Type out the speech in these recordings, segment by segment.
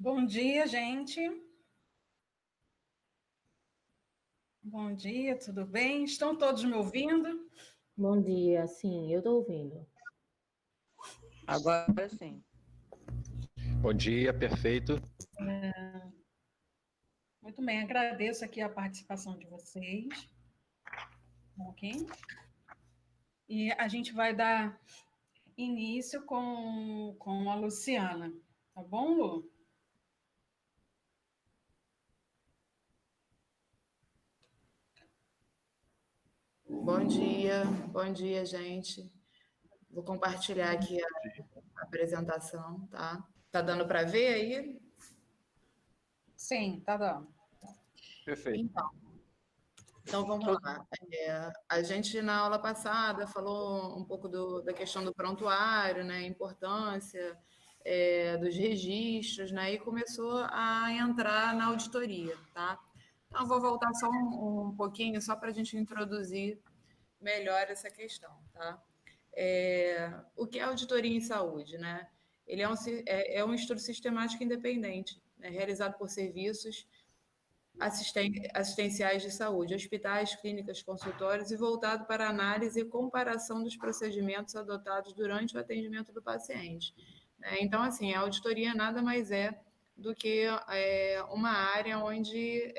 Bom dia, gente. Bom dia, tudo bem? Estão todos me ouvindo? Bom dia, sim, eu estou ouvindo. Agora sim. Bom dia, perfeito. Muito bem, agradeço aqui a participação de vocês. Ok? E a gente vai dar início com a Luciana. Tá bom, Lu? Bom dia, gente. Vou compartilhar aqui a apresentação, tá? Tá dando para ver aí? Sim, tá dando. Perfeito. Então vamos lá. A gente na aula passada falou um pouco da questão do prontuário, né? A importância dos registros, né? E começou a entrar na auditoria, tá? Então vou voltar só um pouquinho, só para a gente introduzir melhor essa questão, tá? O que é auditoria em saúde, né? Ele é um estudo sistemático independente, né, realizado por serviços assistenciais de saúde, hospitais, clínicas, consultórios e voltado para análise e comparação dos procedimentos adotados durante o atendimento do paciente. Né? Então, assim, a auditoria nada mais é do que uma área onde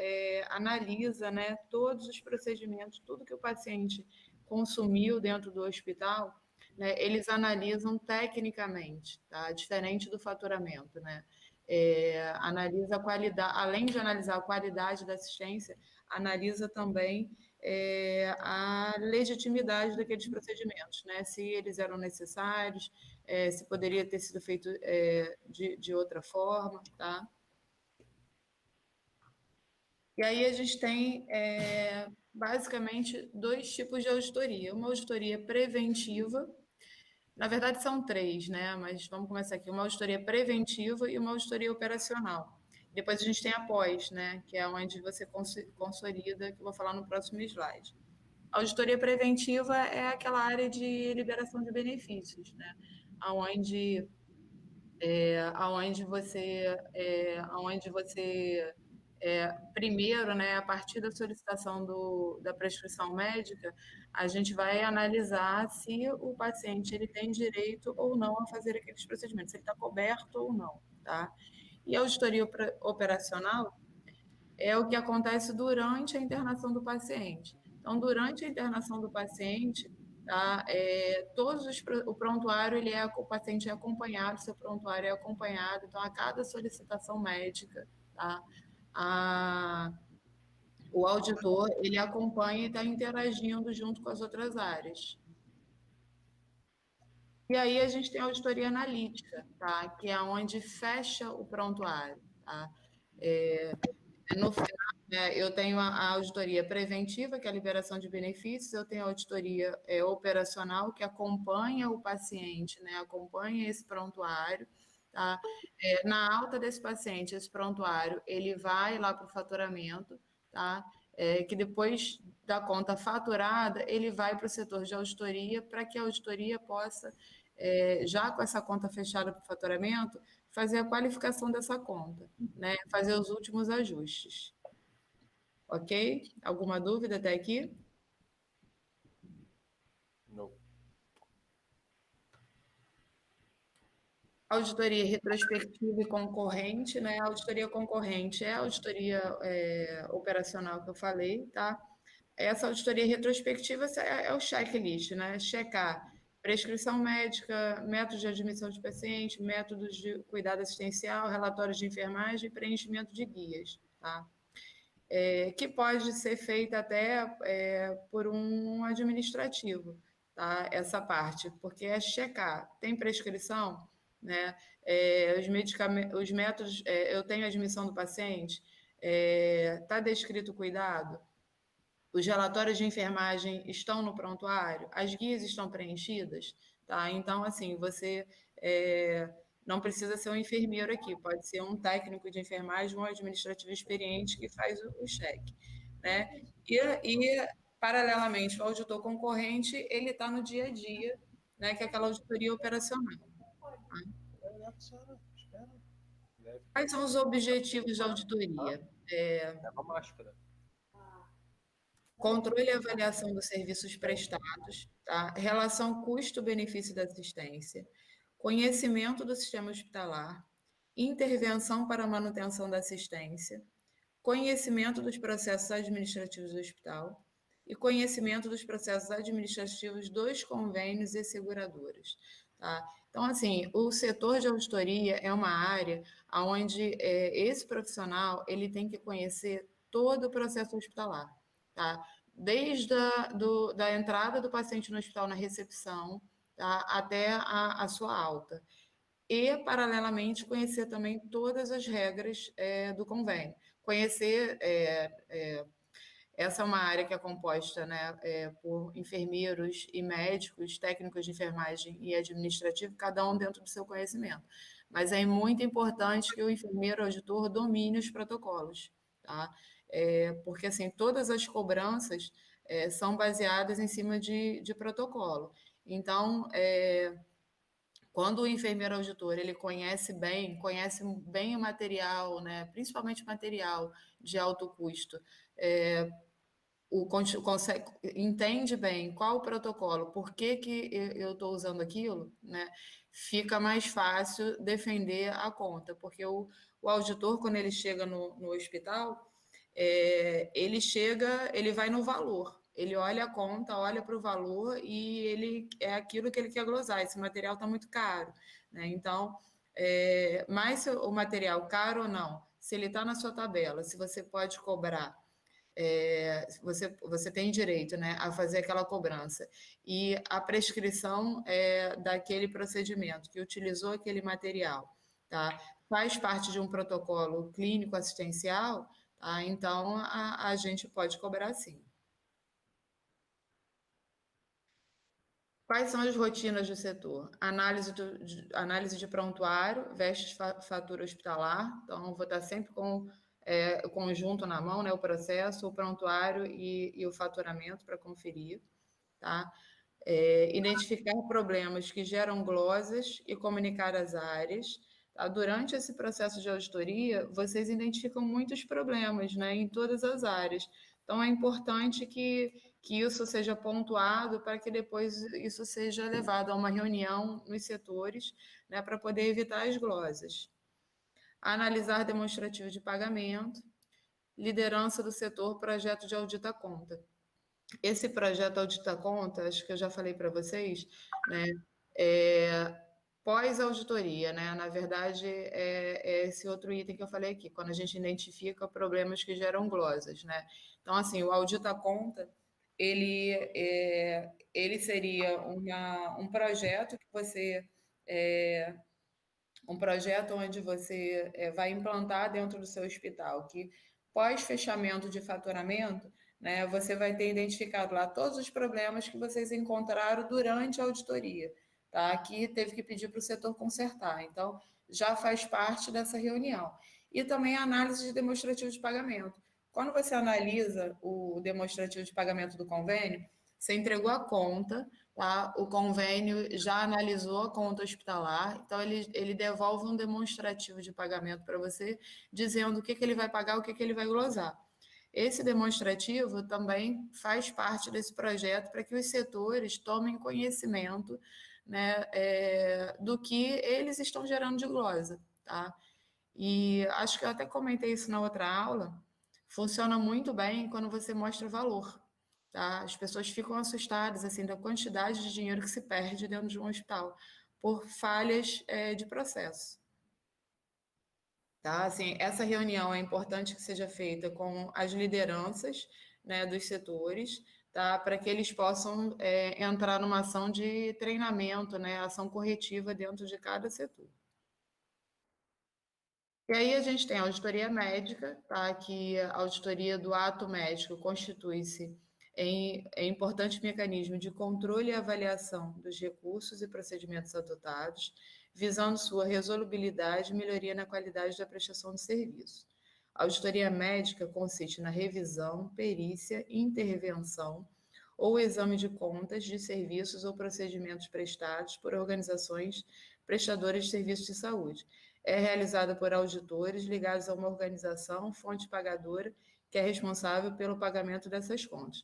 analisa, né, todos os procedimentos, tudo que o paciente consumiu dentro do hospital, né, eles analisam tecnicamente, tá? Diferente do faturamento, né? Analisa a qualidade, além de analisar a qualidade da assistência, analisa também a legitimidade daqueles procedimentos, né? Se eles eram necessários, se poderia ter sido feito de outra forma, tá? E aí a gente tem basicamente dois tipos de auditoria. Uma auditoria preventiva, na verdade são três, né? Mas vamos começar aqui. Uma auditoria preventiva e uma auditoria operacional. Depois a gente tem a pós, né? Que é onde você consolida, que eu vou falar no próximo slide. A auditoria preventiva é aquela área de liberação de benefícios, né? Onde aonde você primeiro, né, a partir da solicitação da prescrição médica, a gente vai analisar se o paciente ele tem direito ou não a fazer aqueles procedimentos, se ele está coberto ou não, tá? E a auditoria operacional é o que acontece durante a internação do paciente. Então, durante a internação do paciente, tá, o prontuário, o paciente é acompanhado, seu prontuário é acompanhado, então, a cada solicitação médica, tá, o auditor, ele acompanha e está interagindo junto com as outras áreas. E aí a gente tem a auditoria analítica, tá, que é onde fecha o prontuário, tá. No final, eu tenho a auditoria preventiva, que é a liberação de benefícios, eu tenho a auditoria operacional, que acompanha o paciente, né, acompanha esse prontuário, tá? Na alta desse paciente, esse prontuário, ele vai lá para o faturamento, tá? Que depois da conta faturada, ele vai para o setor de auditoria, para que a auditoria possa, já com essa conta fechada para o faturamento, fazer a qualificação dessa conta, né? Fazer os últimos ajustes. Ok? Alguma dúvida até aqui? Não. Auditoria retrospectiva e concorrente, né? A auditoria concorrente é a auditoria operacional que eu falei, tá? Essa auditoria retrospectiva é o checklist, né? Checar prescrição médica, métodos de admissão de paciente, métodos de cuidado assistencial, relatórios de enfermagem e preenchimento de guias, tá? Que pode ser feita até por um administrativo, tá? Essa parte, porque é checar, tem prescrição, né? Os medicamentos, os métodos, eu tenho admissão do paciente, está descrito o cuidado, os relatórios de enfermagem estão no prontuário, as guias estão preenchidas, tá? Então, assim, você não precisa ser um enfermeiro aqui, pode ser um técnico de enfermagem, um administrativo experiente que faz o cheque, né? Paralelamente, o auditor concorrente, ele está no dia a dia, né? Que é aquela auditoria operacional. Tá? Quais são os objetivos da auditoria? Leva máscara. Controle e avaliação dos serviços prestados, tá? Relação custo-benefício da assistência, conhecimento do sistema hospitalar, intervenção para a manutenção da assistência, conhecimento dos processos administrativos do hospital e conhecimento dos processos administrativos dos convênios e seguradoras, tá? Então, assim, o setor de auditoria é uma área onde esse profissional ele tem que conhecer todo o processo hospitalar, tá? Desde da entrada do paciente no hospital na recepção, tá? Até a sua alta. E, paralelamente, conhecer também todas as regras do convênio. Conhecer, essa é uma área que é composta, né, por enfermeiros e médicos, técnicos de enfermagem e administrativo, cada um dentro do seu conhecimento. Mas é muito importante que o enfermeiro auditor domine os protocolos, tá? Porque, assim, todas as cobranças são baseadas em cima de protocolo. Então, quando o enfermeiro auditor ele conhece bem o material, né, principalmente o material de alto custo, entende bem qual o protocolo, por que eu estou usando aquilo, né, fica mais fácil defender a conta, porque o auditor, quando ele chega no hospital, ele vai no valor. Ele olha a conta, olha para o valor e ele é aquilo que ele quer glosar. Esse material está muito caro, né? Então, mais se o material caro ou não, se ele está na sua tabela, se você pode cobrar, você tem direito, né, a fazer aquela cobrança. E a prescrição daquele procedimento que utilizou aquele material, tá? Faz parte de um protocolo clínico assistencial, tá? Então a gente pode cobrar sim. Quais são as rotinas do setor? Análise de prontuário, vestes fatura hospitalar. Então, vou estar sempre com o conjunto na mão, né, o processo, o prontuário e o faturamento para conferir. Tá? Identificar problemas que geram glosas e comunicar as áreas. Tá? Durante esse processo de auditoria, vocês identificam muitos problemas, né, em todas as áreas. Então, é importante que isso seja pontuado para que depois isso seja levado a uma reunião nos setores, né, para poder evitar as glosas. Analisar demonstrativo de pagamento, liderança do setor, projeto de audita conta. Esse projeto audita conta, acho que eu já falei para vocês, né, pós-auditoria, né? Na verdade, é esse outro item que eu falei aqui, quando a gente identifica problemas que geram glosas, né? Então, assim, o audita conta, ele seria um projeto que você... um projeto onde você vai implantar dentro do seu hospital, que pós-fechamento de faturamento, né, você vai ter identificado lá todos os problemas que vocês encontraram durante a auditoria, tá? Que teve que pedir para o setor consertar. Então, já faz parte dessa reunião. E também a análise de demonstrativo de pagamento. Quando você analisa o demonstrativo de pagamento do convênio, você entregou a conta, tá? O convênio já analisou a conta hospitalar, então ele devolve um demonstrativo de pagamento para você, dizendo o que ele vai pagar, o que ele vai glosar. Esse demonstrativo também faz parte desse projeto para que os setores tomem conhecimento, né, do que eles estão gerando de glosa, tá? E acho que eu até comentei isso na outra aula, funciona muito bem quando você mostra valor. Tá? As pessoas ficam assustadas assim, da quantidade de dinheiro que se perde dentro de um hospital por falhas de processo. Tá? Assim, essa reunião é importante que seja feita com as lideranças, né, dos setores, tá? Para que eles possam entrar numa ação de treinamento, né, ação corretiva dentro de cada setor. E aí a gente tem a auditoria médica, tá? Que a auditoria do ato médico constitui-se em importante mecanismo de controle e avaliação dos recursos e procedimentos adotados, visando sua resolubilidade e melhoria na qualidade da prestação de serviço. A auditoria médica consiste na revisão, perícia, intervenção ou exame de contas de serviços ou procedimentos prestados por organizações prestadoras de serviços de saúde. é realizada por auditores ligados a uma organização, fonte pagadora, que é responsável pelo pagamento dessas contas.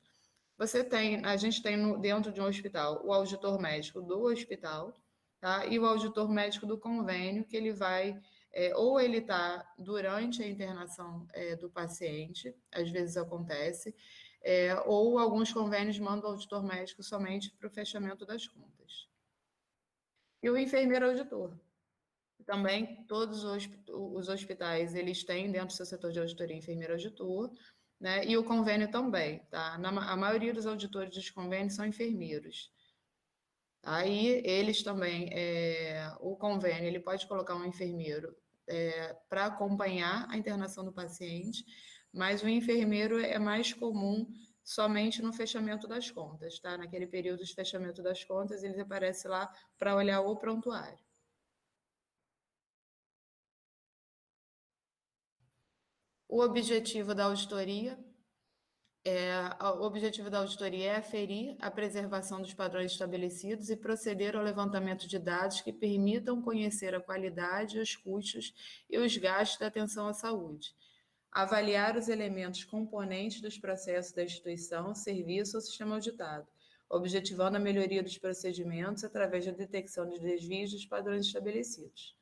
A gente tem dentro de um hospital o auditor médico do hospital, tá? E o auditor médico do convênio, que ele vai, ou ele está durante a internação do paciente, às vezes acontece, ou alguns convênios mandam o auditor médico somente para o fechamento das contas. E o enfermeiro auditor. Também todos os hospitais, eles têm dentro do seu setor de auditoria enfermeiro auditor, né? E o convênio também, tá? A maioria dos auditores dos convênios são enfermeiros. Aí eles também, o convênio, ele pode colocar um enfermeiro para acompanhar a internação do paciente, mas o enfermeiro é mais comum somente no fechamento das contas, tá? Naquele período de fechamento das contas, eles aparecem lá para olhar o prontuário. O objetivo da auditoria é aferir a preservação dos padrões estabelecidos e proceder ao levantamento de dados que permitam conhecer a qualidade, os custos e os gastos da atenção à saúde. Avaliar os elementos componentes dos processos da instituição, serviço ou sistema auditado, objetivando a melhoria dos procedimentos através da detecção de desvios dos padrões estabelecidos.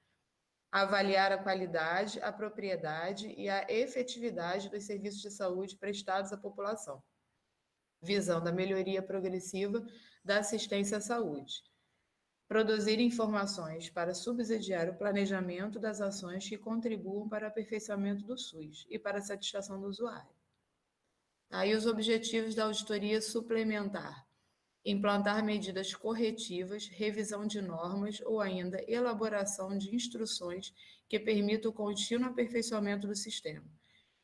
Avaliar a qualidade, a propriedade e a efetividade dos serviços de saúde prestados à população, visando a melhoria progressiva da assistência à saúde. Produzir informações para subsidiar o planejamento das ações que contribuam para o aperfeiçoamento do SUS e para a satisfação do usuário. Aí os objetivos da auditoria suplementar: implantar medidas corretivas, revisão de normas ou ainda elaboração de instruções que permitam o contínuo aperfeiçoamento do sistema.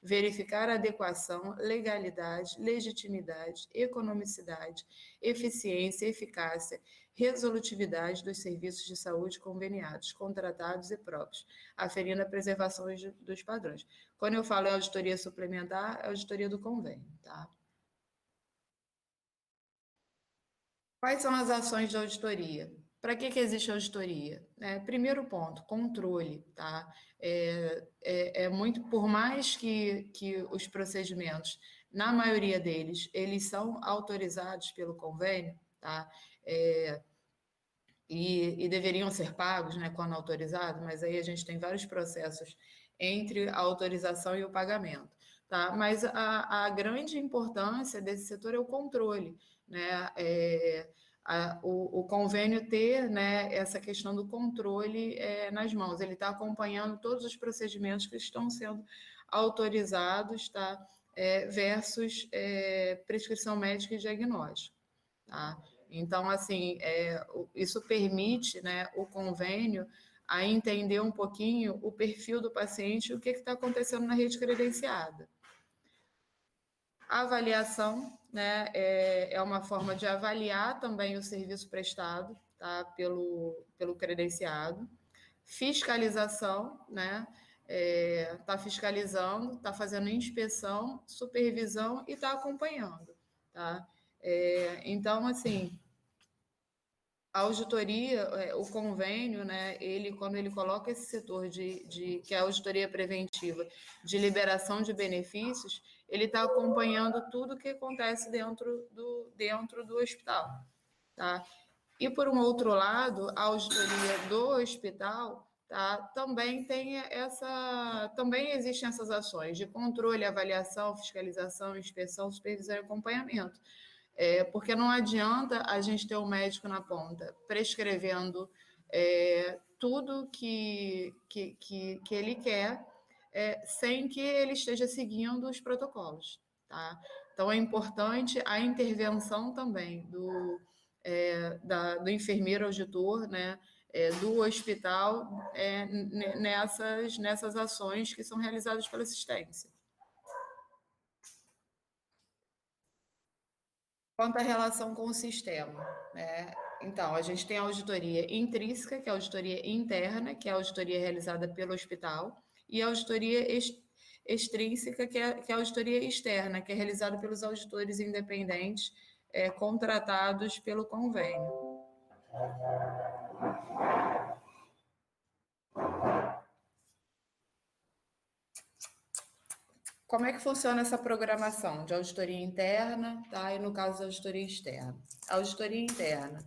Verificar a adequação, legalidade, legitimidade, economicidade, eficiência, eficácia, resolutividade dos serviços de saúde conveniados, contratados e próprios, aferindo a preservação dos padrões. Quando eu falo em auditoria suplementar, é a auditoria do convênio, tá? Quais são as ações de auditoria? Para que existe auditoria? Primeiro ponto, controle, tá? Muito, por mais que os procedimentos, na maioria deles, eles são autorizados pelo convênio, tá? E deveriam ser pagos, né, quando autorizado, mas aí a gente tem vários processos entre a autorização e o pagamento, tá? Mas a grande importância desse setor é o controle, né? O convênio ter, né, essa questão do controle nas mãos, ele está acompanhando todos os procedimentos que estão sendo autorizados, tá? Versus prescrição médica e diagnóstico, tá? Então, assim, isso permite, né, o convênio a entender um pouquinho o perfil do paciente e o que está acontecendo na rede credenciada. A avaliação, né, é uma forma de avaliar também o serviço prestado, tá, pelo credenciado. Fiscalização, né, está fiscalizando, está fazendo inspeção, supervisão e está acompanhando, tá? Então, assim, a auditoria, o convênio, né, quando ele coloca esse setor que é a auditoria preventiva de liberação de benefícios, ele está acompanhando tudo o que acontece dentro do hospital, tá? E, por um outro lado, a auditoria do hospital, tá, também existem essas ações de controle, avaliação, fiscalização, inspeção, supervisão e acompanhamento. Porque não adianta a gente ter um médico na ponta prescrevendo tudo que ele quer sem que ele esteja seguindo os protocolos, tá? Então, é importante a intervenção também do enfermeiro auditor, né, do hospital nessas ações que são realizadas pela assistência. Quanto à relação com o sistema, né? Então, a gente tem a auditoria intrínseca, que é a auditoria interna, que é a auditoria realizada pelo hospital, e a auditoria extrínseca, que é a auditoria externa, que é realizada pelos auditores independentes contratados pelo convênio. como é que funciona essa programação de auditoria interna, tá? E no caso da auditoria externa. A auditoria interna,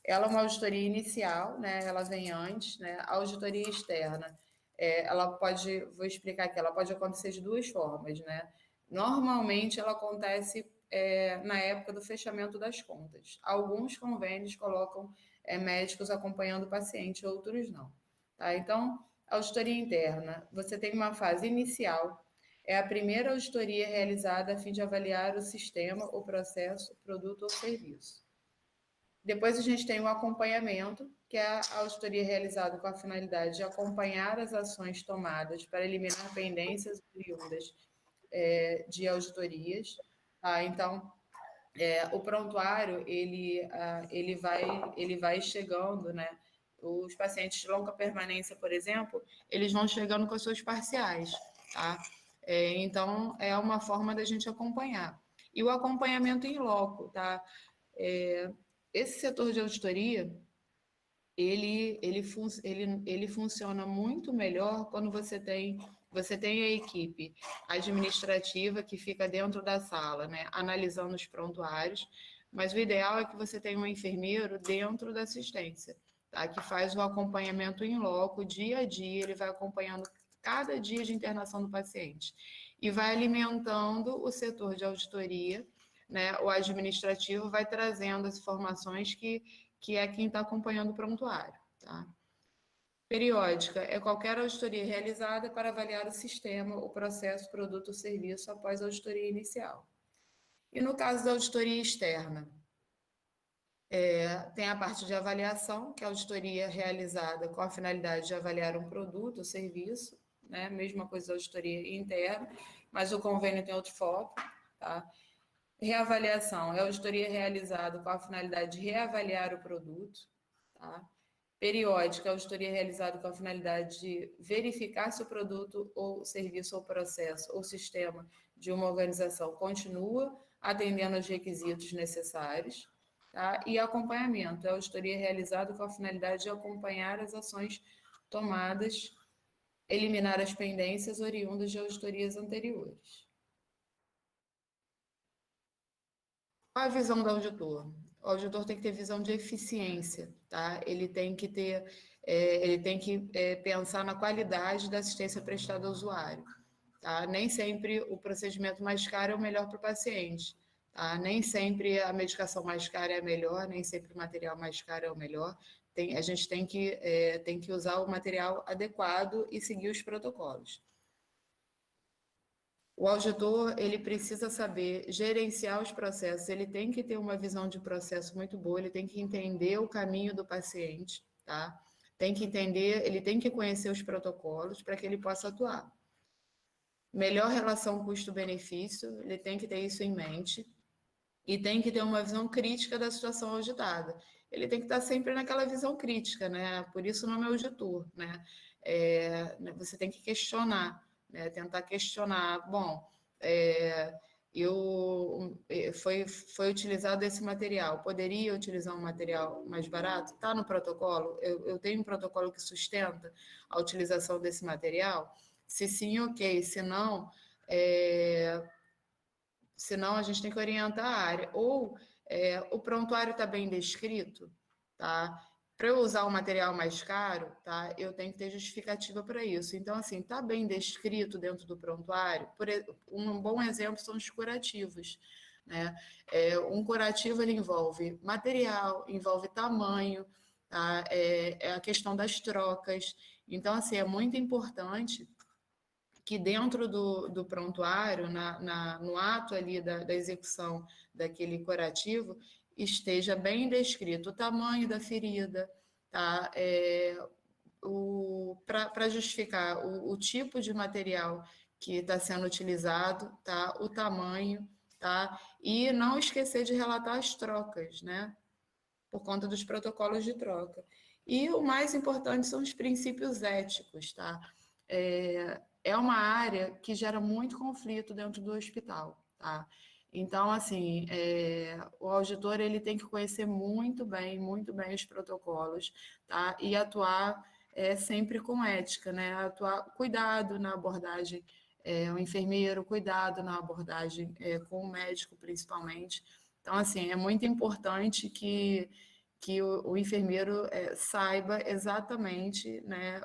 ela é uma auditoria inicial, né? Ela vem antes, né? A auditoria externa, ela pode, vou explicar aqui, ela pode acontecer de duas formas, né? Normalmente ela acontece na época do fechamento das contas. Alguns convênios colocam médicos acompanhando o paciente, outros não, tá? Então, a auditoria interna, você tem uma fase inicial, é a primeira auditoria realizada a fim de avaliar o sistema, o processo, o produto ou serviço. Depois a gente tem o acompanhamento, que é a auditoria realizada com a finalidade de acompanhar as ações tomadas para eliminar pendências oriundas de auditorias. Tá? Então, o prontuário, ele vai chegando, né? Os pacientes de longa permanência, por exemplo, eles vão chegando com as suas parciais, tá? Então, é uma forma da gente acompanhar. E o acompanhamento em loco, tá? Esse setor de auditoria, ele funciona muito melhor quando você tem a equipe administrativa que fica dentro da sala, né, analisando os prontuários, mas o ideal é que você tenha um enfermeiro dentro da assistência, tá, que faz o acompanhamento em loco, dia a dia, ele vai acompanhando cada dia de internação do paciente e vai alimentando o setor de auditoria, né, o administrativo vai trazendo as informações que é quem está acompanhando o prontuário. Tá? Periódica é qualquer auditoria realizada para avaliar o sistema, o processo, produto ou serviço após a auditoria inicial. E no caso da auditoria externa, tem a parte de avaliação, que é a auditoria realizada com a finalidade de avaliar um produto ou serviço, né? Mesma coisa da auditoria interna, mas o convênio tem outro foco. Tá? Reavaliação é a auditoria realizada com a finalidade de reavaliar o produto. Tá? Periódica, a auditoria realizada com a finalidade de verificar se o produto ou serviço ou processo ou sistema de uma organização continua atendendo aos requisitos necessários. Tá? E acompanhamento, é a auditoria realizada com a finalidade de acompanhar as ações tomadas, eliminar as pendências oriundas de auditorias anteriores. Qual a visão do auditor? O auditor tem que ter visão de eficiência, tá? Ele tem que pensar na qualidade da assistência prestada ao usuário, tá? Nem sempre o procedimento mais caro é o melhor para o paciente, tá? Nem sempre a medicação mais cara é a melhor, nem sempre o material mais caro é o melhor. A gente tem que usar o material adequado e seguir os protocolos. O auditor, ele precisa saber gerenciar os processos, ele tem que ter uma visão de processo muito boa, ele tem que entender o caminho do paciente, tá? Tem que entender, ele tem que conhecer os protocolos para que ele possa atuar. Melhor relação custo-benefício, ele tem que ter isso em mente e tem que ter uma visão crítica da situação auditada. Ele tem que estar sempre naquela visão crítica, né? Por isso o nome é auditor, né? Você tem que questionar, né, tentar questionar, bom, foi utilizado esse material, poderia utilizar um material mais barato? Está no protocolo? Eu tenho um protocolo que sustenta a utilização desse material? Se sim, ok, se não, a gente tem que orientar a área. Ou o prontuário está bem descrito, tá? Para eu usar um material mais caro, tá? Eu tenho que ter justificativa para isso. Então, assim, está bem descrito dentro do prontuário. Um bom exemplo são os curativos, né? Um curativo ele envolve material, envolve tamanho, tá? É a questão das trocas. Então, assim, é muito importante que dentro do prontuário, no ato ali da execução daquele curativo, esteja bem descrito o tamanho da ferida, tá? Para justificar o tipo de material que está sendo utilizado, tá? O tamanho, tá? E não esquecer de relatar as trocas, né? Por conta dos protocolos de troca. E o mais importante são os princípios éticos, tá? É uma área que gera muito conflito dentro do hospital, tá? Então, assim, o auditor ele tem que conhecer muito bem os protocolos, tá? E atuar sempre com ética, né? Atuar cuidado na abordagem o enfermeiro, cuidado na abordagem com o médico, principalmente. Então, assim, é muito importante que o enfermeiro saiba exatamente, né,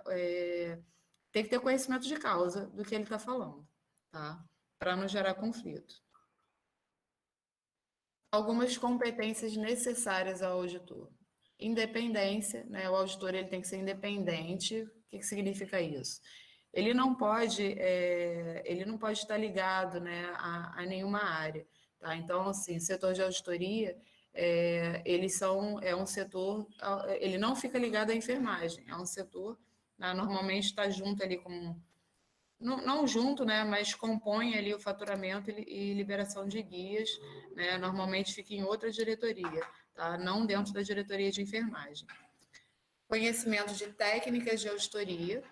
tem que ter conhecimento de causa do que ele está falando, tá? Para não gerar conflito. Algumas competências necessárias ao auditor. Independência, né? O auditor ele tem que ser independente. O que significa isso? Ele não pode estar ligado, né, a nenhuma área, tá? Então, assim, setor de auditoria, é um setor, ele não fica ligado à enfermagem, é um setor, né, normalmente está junto ali com não junto, né, mas compõe ali o faturamento e liberação de guias, né, normalmente fica em outra diretoria, tá? Não dentro da diretoria de enfermagem. Conhecimento de técnicas de auditoria,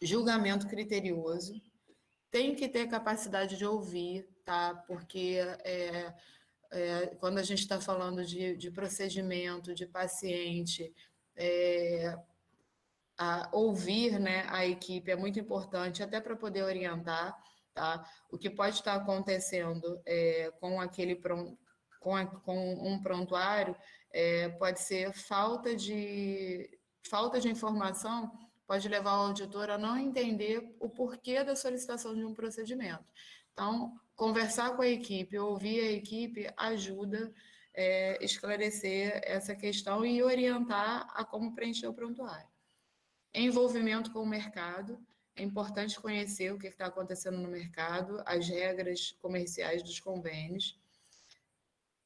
julgamento criterioso, tem que ter capacidade de ouvir, tá? Porque quando a gente está falando de procedimento, de paciente, ouvir, né, a equipe é muito importante, até para poder orientar, tá? O que pode estar acontecendo com um prontuário pode ser falta de informação, pode levar o auditor a não entender o porquê da solicitação de um procedimento. Então, conversar com a equipe, ouvir a equipe ajuda esclarecer essa questão e orientar a como preencher o prontuário. Envolvimento com o mercado, é importante conhecer o que está acontecendo no mercado, as regras comerciais dos convênios.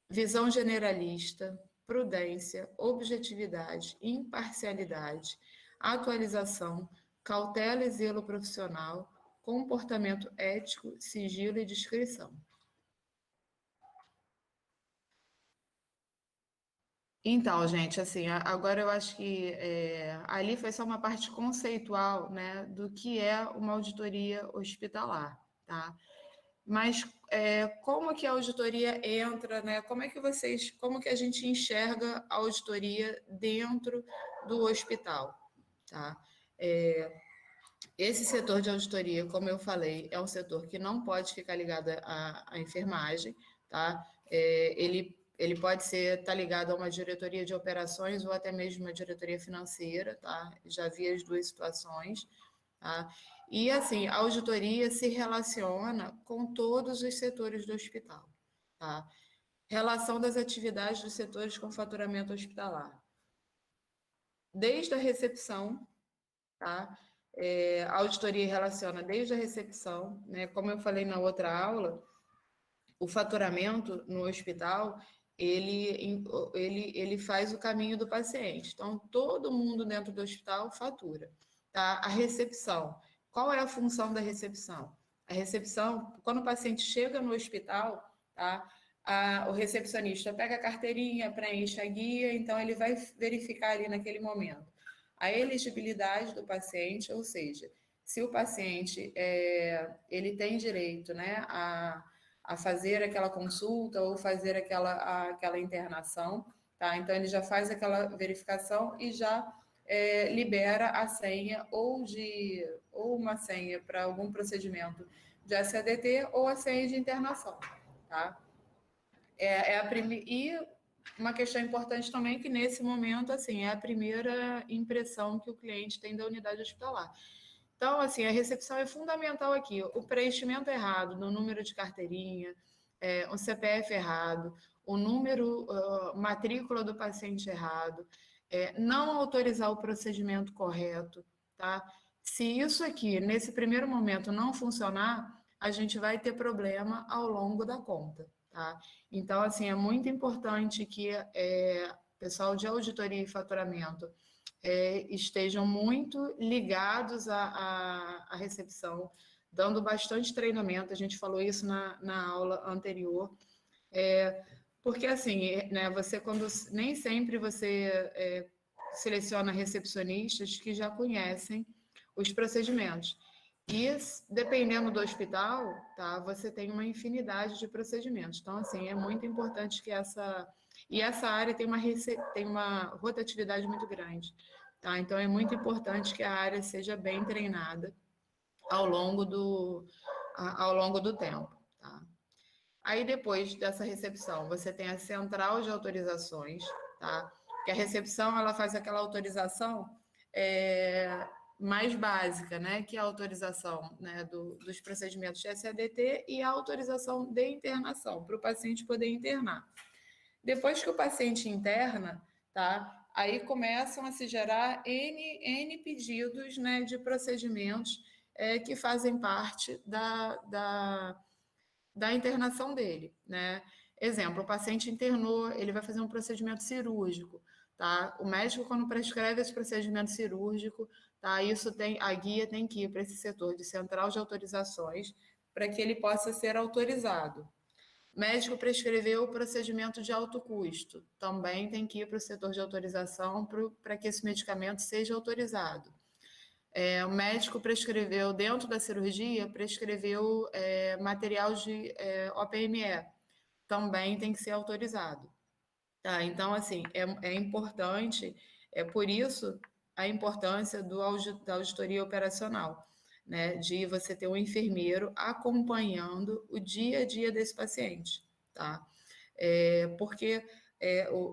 Visão generalista, prudência, objetividade, imparcialidade, atualização, cautela e zelo profissional, comportamento ético, sigilo e discrição. Então, gente, assim, agora eu acho que ali foi só uma parte conceitual, né, do que é uma auditoria hospitalar, tá? Mas como que a auditoria entra, né? Como que a gente enxerga a auditoria dentro do hospital, tá? Esse setor de auditoria, como eu falei, é um setor que não pode ficar ligado à enfermagem, tá? Ele pode estar ligado a uma diretoria de operações ou até mesmo uma diretoria financeira, tá? Já vi as duas situações, tá? E, assim, a auditoria se relaciona com todos os setores do hospital, tá? Relação das atividades dos setores com faturamento hospitalar. Desde a recepção, tá? A auditoria relaciona desde a recepção, né? Como eu falei na outra aula, o faturamento no hospital, ele faz o caminho do paciente. Então, todo mundo dentro do hospital fatura, tá? A recepção. Qual é a função da recepção? A recepção, quando o paciente chega no hospital, tá? O recepcionista pega a carteirinha, preenche a guia, então ele vai verificar ali naquele momento a elegibilidade do paciente, ou seja, se o paciente ele tem direito, né, a fazer aquela consulta ou fazer aquela internação, tá? Então ele já faz aquela verificação e já libera a senha ou uma senha para algum procedimento de SADT ou a senha de internação, tá? E uma questão importante também que nesse momento, assim, é a primeira impressão que o cliente tem da unidade hospitalar. Então, assim, a recepção é fundamental aqui. O preenchimento errado no número de carteirinha, o CPF errado, o número, matrícula do paciente errado, não autorizar o procedimento correto, tá? Se isso aqui, nesse primeiro momento, não funcionar, a gente vai ter problema ao longo da conta, tá? Então, assim, é muito importante que pessoal de auditoria e faturamento estejam muito ligados à recepção, dando bastante treinamento. A gente falou isso na aula anterior, porque assim, né, nem sempre você seleciona recepcionistas que já conhecem os procedimentos. E dependendo do hospital, tá, você tem uma infinidade de procedimentos. Então, assim, é muito importante que essa área tem uma rotatividade muito grande, tá? Então, é muito importante que a área seja bem treinada ao longo do tempo, tá? Aí, depois dessa recepção, você tem a central de autorizações, tá? Que a recepção, ela faz aquela autorização mais básica, né? Que é a autorização, né, dos procedimentos de SADT e a autorização de internação, para o paciente poder internar. Depois que o paciente interna, tá? Aí começam a se gerar N pedidos, né, de procedimentos que fazem parte da internação dele, né? Exemplo, o paciente internou, ele vai fazer um procedimento cirúrgico, tá? O médico, quando prescreve esse procedimento cirúrgico, tá? A guia tem que ir para esse setor de central de autorizações para que ele possa ser autorizado. Médico prescreveu o procedimento de alto custo, também tem que ir para o setor de autorização para que esse medicamento seja autorizado. O médico prescreveu, dentro da cirurgia, prescreveu material de OPME, também tem que ser autorizado. Tá? Então, assim, é importante, por isso a importância da auditoria operacional, né? De você ter um enfermeiro acompanhando o dia a dia desse paciente, tá? Porque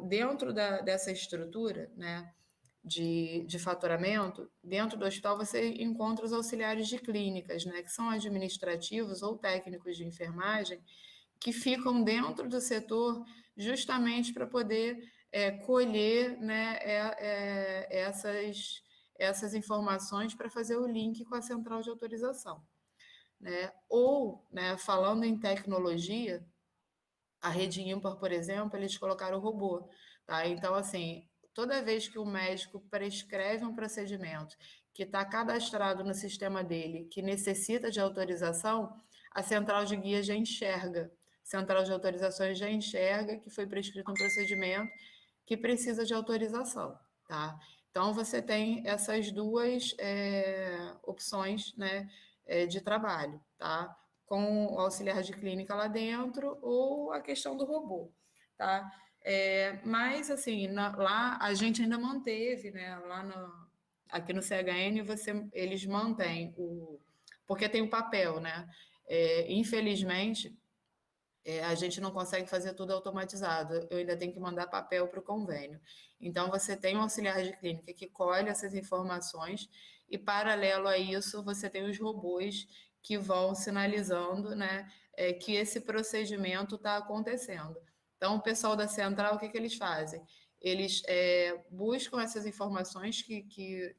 dentro dessa estrutura, né, de faturamento, dentro do hospital você encontra os auxiliares de clínicas, né, que são administrativos ou técnicos de enfermagem, que ficam dentro do setor justamente para poder colher, né, essas informações para fazer o link com a central de autorização, né? Ou, né, falando em tecnologia, a Rede Ímpar, por exemplo, eles colocaram o robô, tá? Então, assim, toda vez que o médico prescreve um procedimento que está cadastrado no sistema dele, que necessita de autorização, a central de guia já enxerga, central de autorizações já enxerga que foi prescrito um procedimento que precisa de autorização, tá? Então, você tem essas duas opções, né, de trabalho, tá? Com o auxiliar de clínica lá dentro ou a questão do robô, tá? Mas, assim, lá a gente ainda manteve, né? Aqui no CHN, eles mantêm porque tem o papel, né? Infelizmente, a gente não consegue fazer tudo automatizado. Eu ainda tenho que mandar papel para o convênio. Então, você tem um auxiliar de clínica que colhe essas informações e, paralelo a isso, você tem os robôs que vão sinalizando, né, que esse procedimento está acontecendo. Então, o pessoal da central, o que eles fazem? Eles buscam essas informações que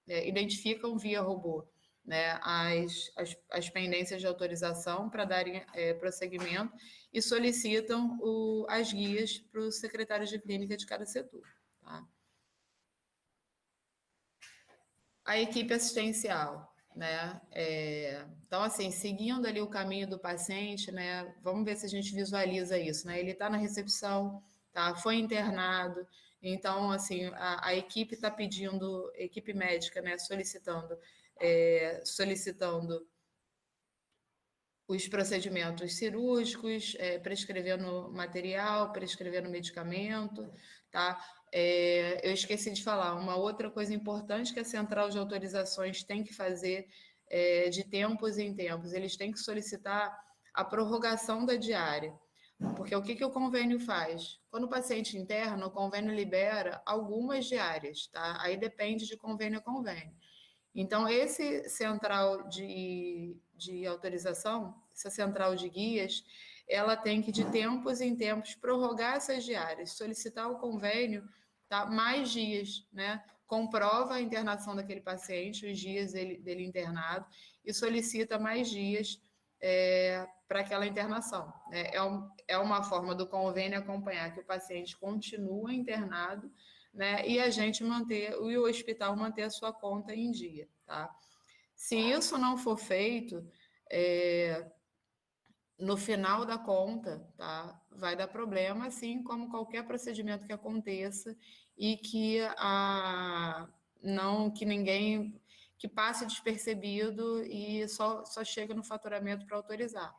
identificam via robô, né, as pendências de autorização para darem prosseguimento e solicitam as guias para os secretários de clínica de cada setor. Tá? A equipe assistencial, né? Então, assim, seguindo ali o caminho do paciente, né? Vamos ver se a gente visualiza isso, né? Ele está na recepção, tá? Foi internado, então, assim, a equipe está pedindo, equipe médica, né? Solicitando os procedimentos cirúrgicos, prescrevendo material, prescrevendo medicamento, tá? Eu esqueci de falar, uma outra coisa importante que a central de autorizações tem que fazer de tempos em tempos, eles têm que solicitar a prorrogação da diária. Porque o que o convênio faz? Quando o paciente interna, o convênio libera algumas diárias, tá? Aí depende de convênio a convênio. Então, esse central de autorização, essa central de guias, ela tem que, de tempos em tempos, prorrogar essas diárias, solicitar ao convênio, tá, mais dias, né? Comprova a internação daquele paciente, os dias dele internado, e solicita mais dias para aquela internação. É uma forma do convênio acompanhar que o paciente continua internado, né, e a gente e o hospital manter a sua conta em dia, tá? Se isso não for feito, no final da conta, tá, vai dar problema, assim como qualquer procedimento que aconteça e que ninguém que passe despercebido e só chega no faturamento para autorizar.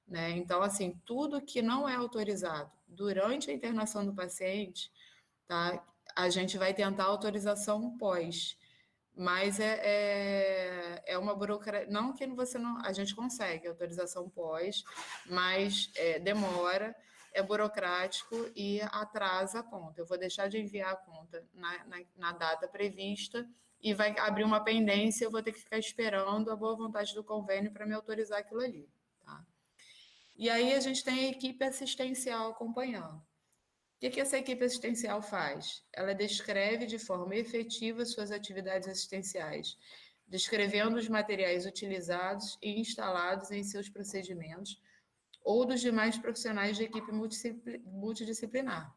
Né? Então, assim, tudo que não é autorizado durante a internação do paciente, tá? A gente vai tentar autorização pós, mas é uma burocracia. Não que você não. A gente consegue autorização pós, mas demora, é burocrático e atrasa a conta. Eu vou deixar de enviar a conta na data prevista e vai abrir uma pendência, eu vou ter que ficar esperando a boa vontade do convênio para me autorizar aquilo ali. Tá? E aí a gente tem a equipe assistencial acompanhando. O que essa equipe assistencial faz? Ela descreve de forma efetiva suas atividades assistenciais, descrevendo os materiais utilizados e instalados em seus procedimentos ou dos demais profissionais de equipe multidisciplinar.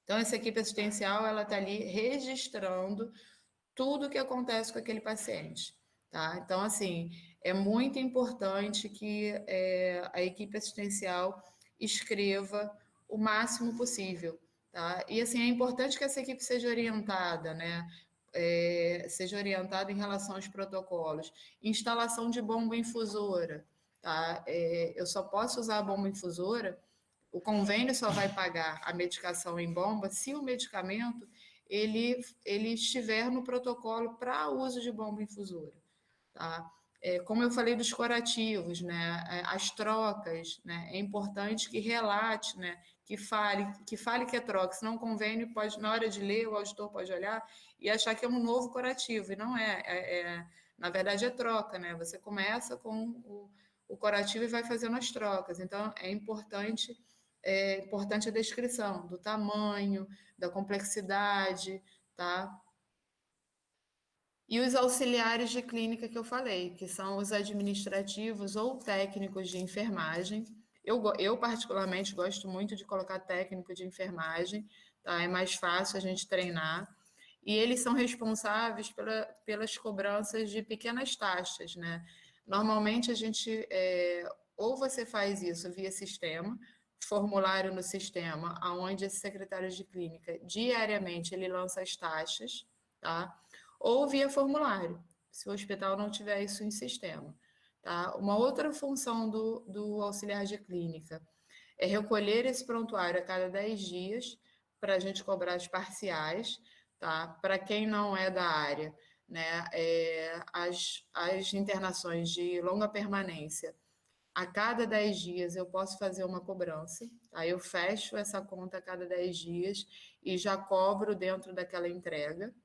Então, essa equipe assistencial, ela está ali registrando tudo o que acontece com aquele paciente. Tá? Então, assim, é muito importante que a equipe assistencial escreva o máximo possível. Tá? E, assim, é importante que essa equipe seja orientada, né? Seja orientada em relação aos protocolos. Instalação de bomba infusora. Tá? Eu só posso usar a bomba infusora, o convênio só vai pagar a medicação em bomba se o medicamento ele estiver no protocolo para uso de bomba infusora. Tá? Como eu falei dos curativos, né? As trocas, né? É importante que relate, né? Que fale que é troca, senão o convênio pode, na hora de ler, o auditor pode olhar e achar que é um novo curativo, e não na verdade é troca, né? Você começa com o curativo e vai fazendo as trocas, então é importante a descrição do tamanho, da complexidade, tá? E os auxiliares de clínica que eu falei, que são os administrativos ou técnicos de enfermagem. Eu particularmente, gosto muito de colocar técnico de enfermagem, tá? É mais fácil a gente treinar. E eles são responsáveis pelas cobranças de pequenas taxas, né? Normalmente a gente, ou você faz isso via sistema, formulário no sistema, onde esse secretário de clínica, diariamente, ele lança as taxas, tá? Ou via formulário, se o hospital não tiver isso em sistema. Tá? Uma outra função do auxiliar de clínica é recolher esse prontuário a cada 10 dias para a gente cobrar as parciais, tá? Para quem não é da área, né? As internações de longa permanência, a cada 10 dias eu posso fazer uma cobrança, aí eu fecho essa conta a cada 10 dias e já cobro dentro daquela entrega.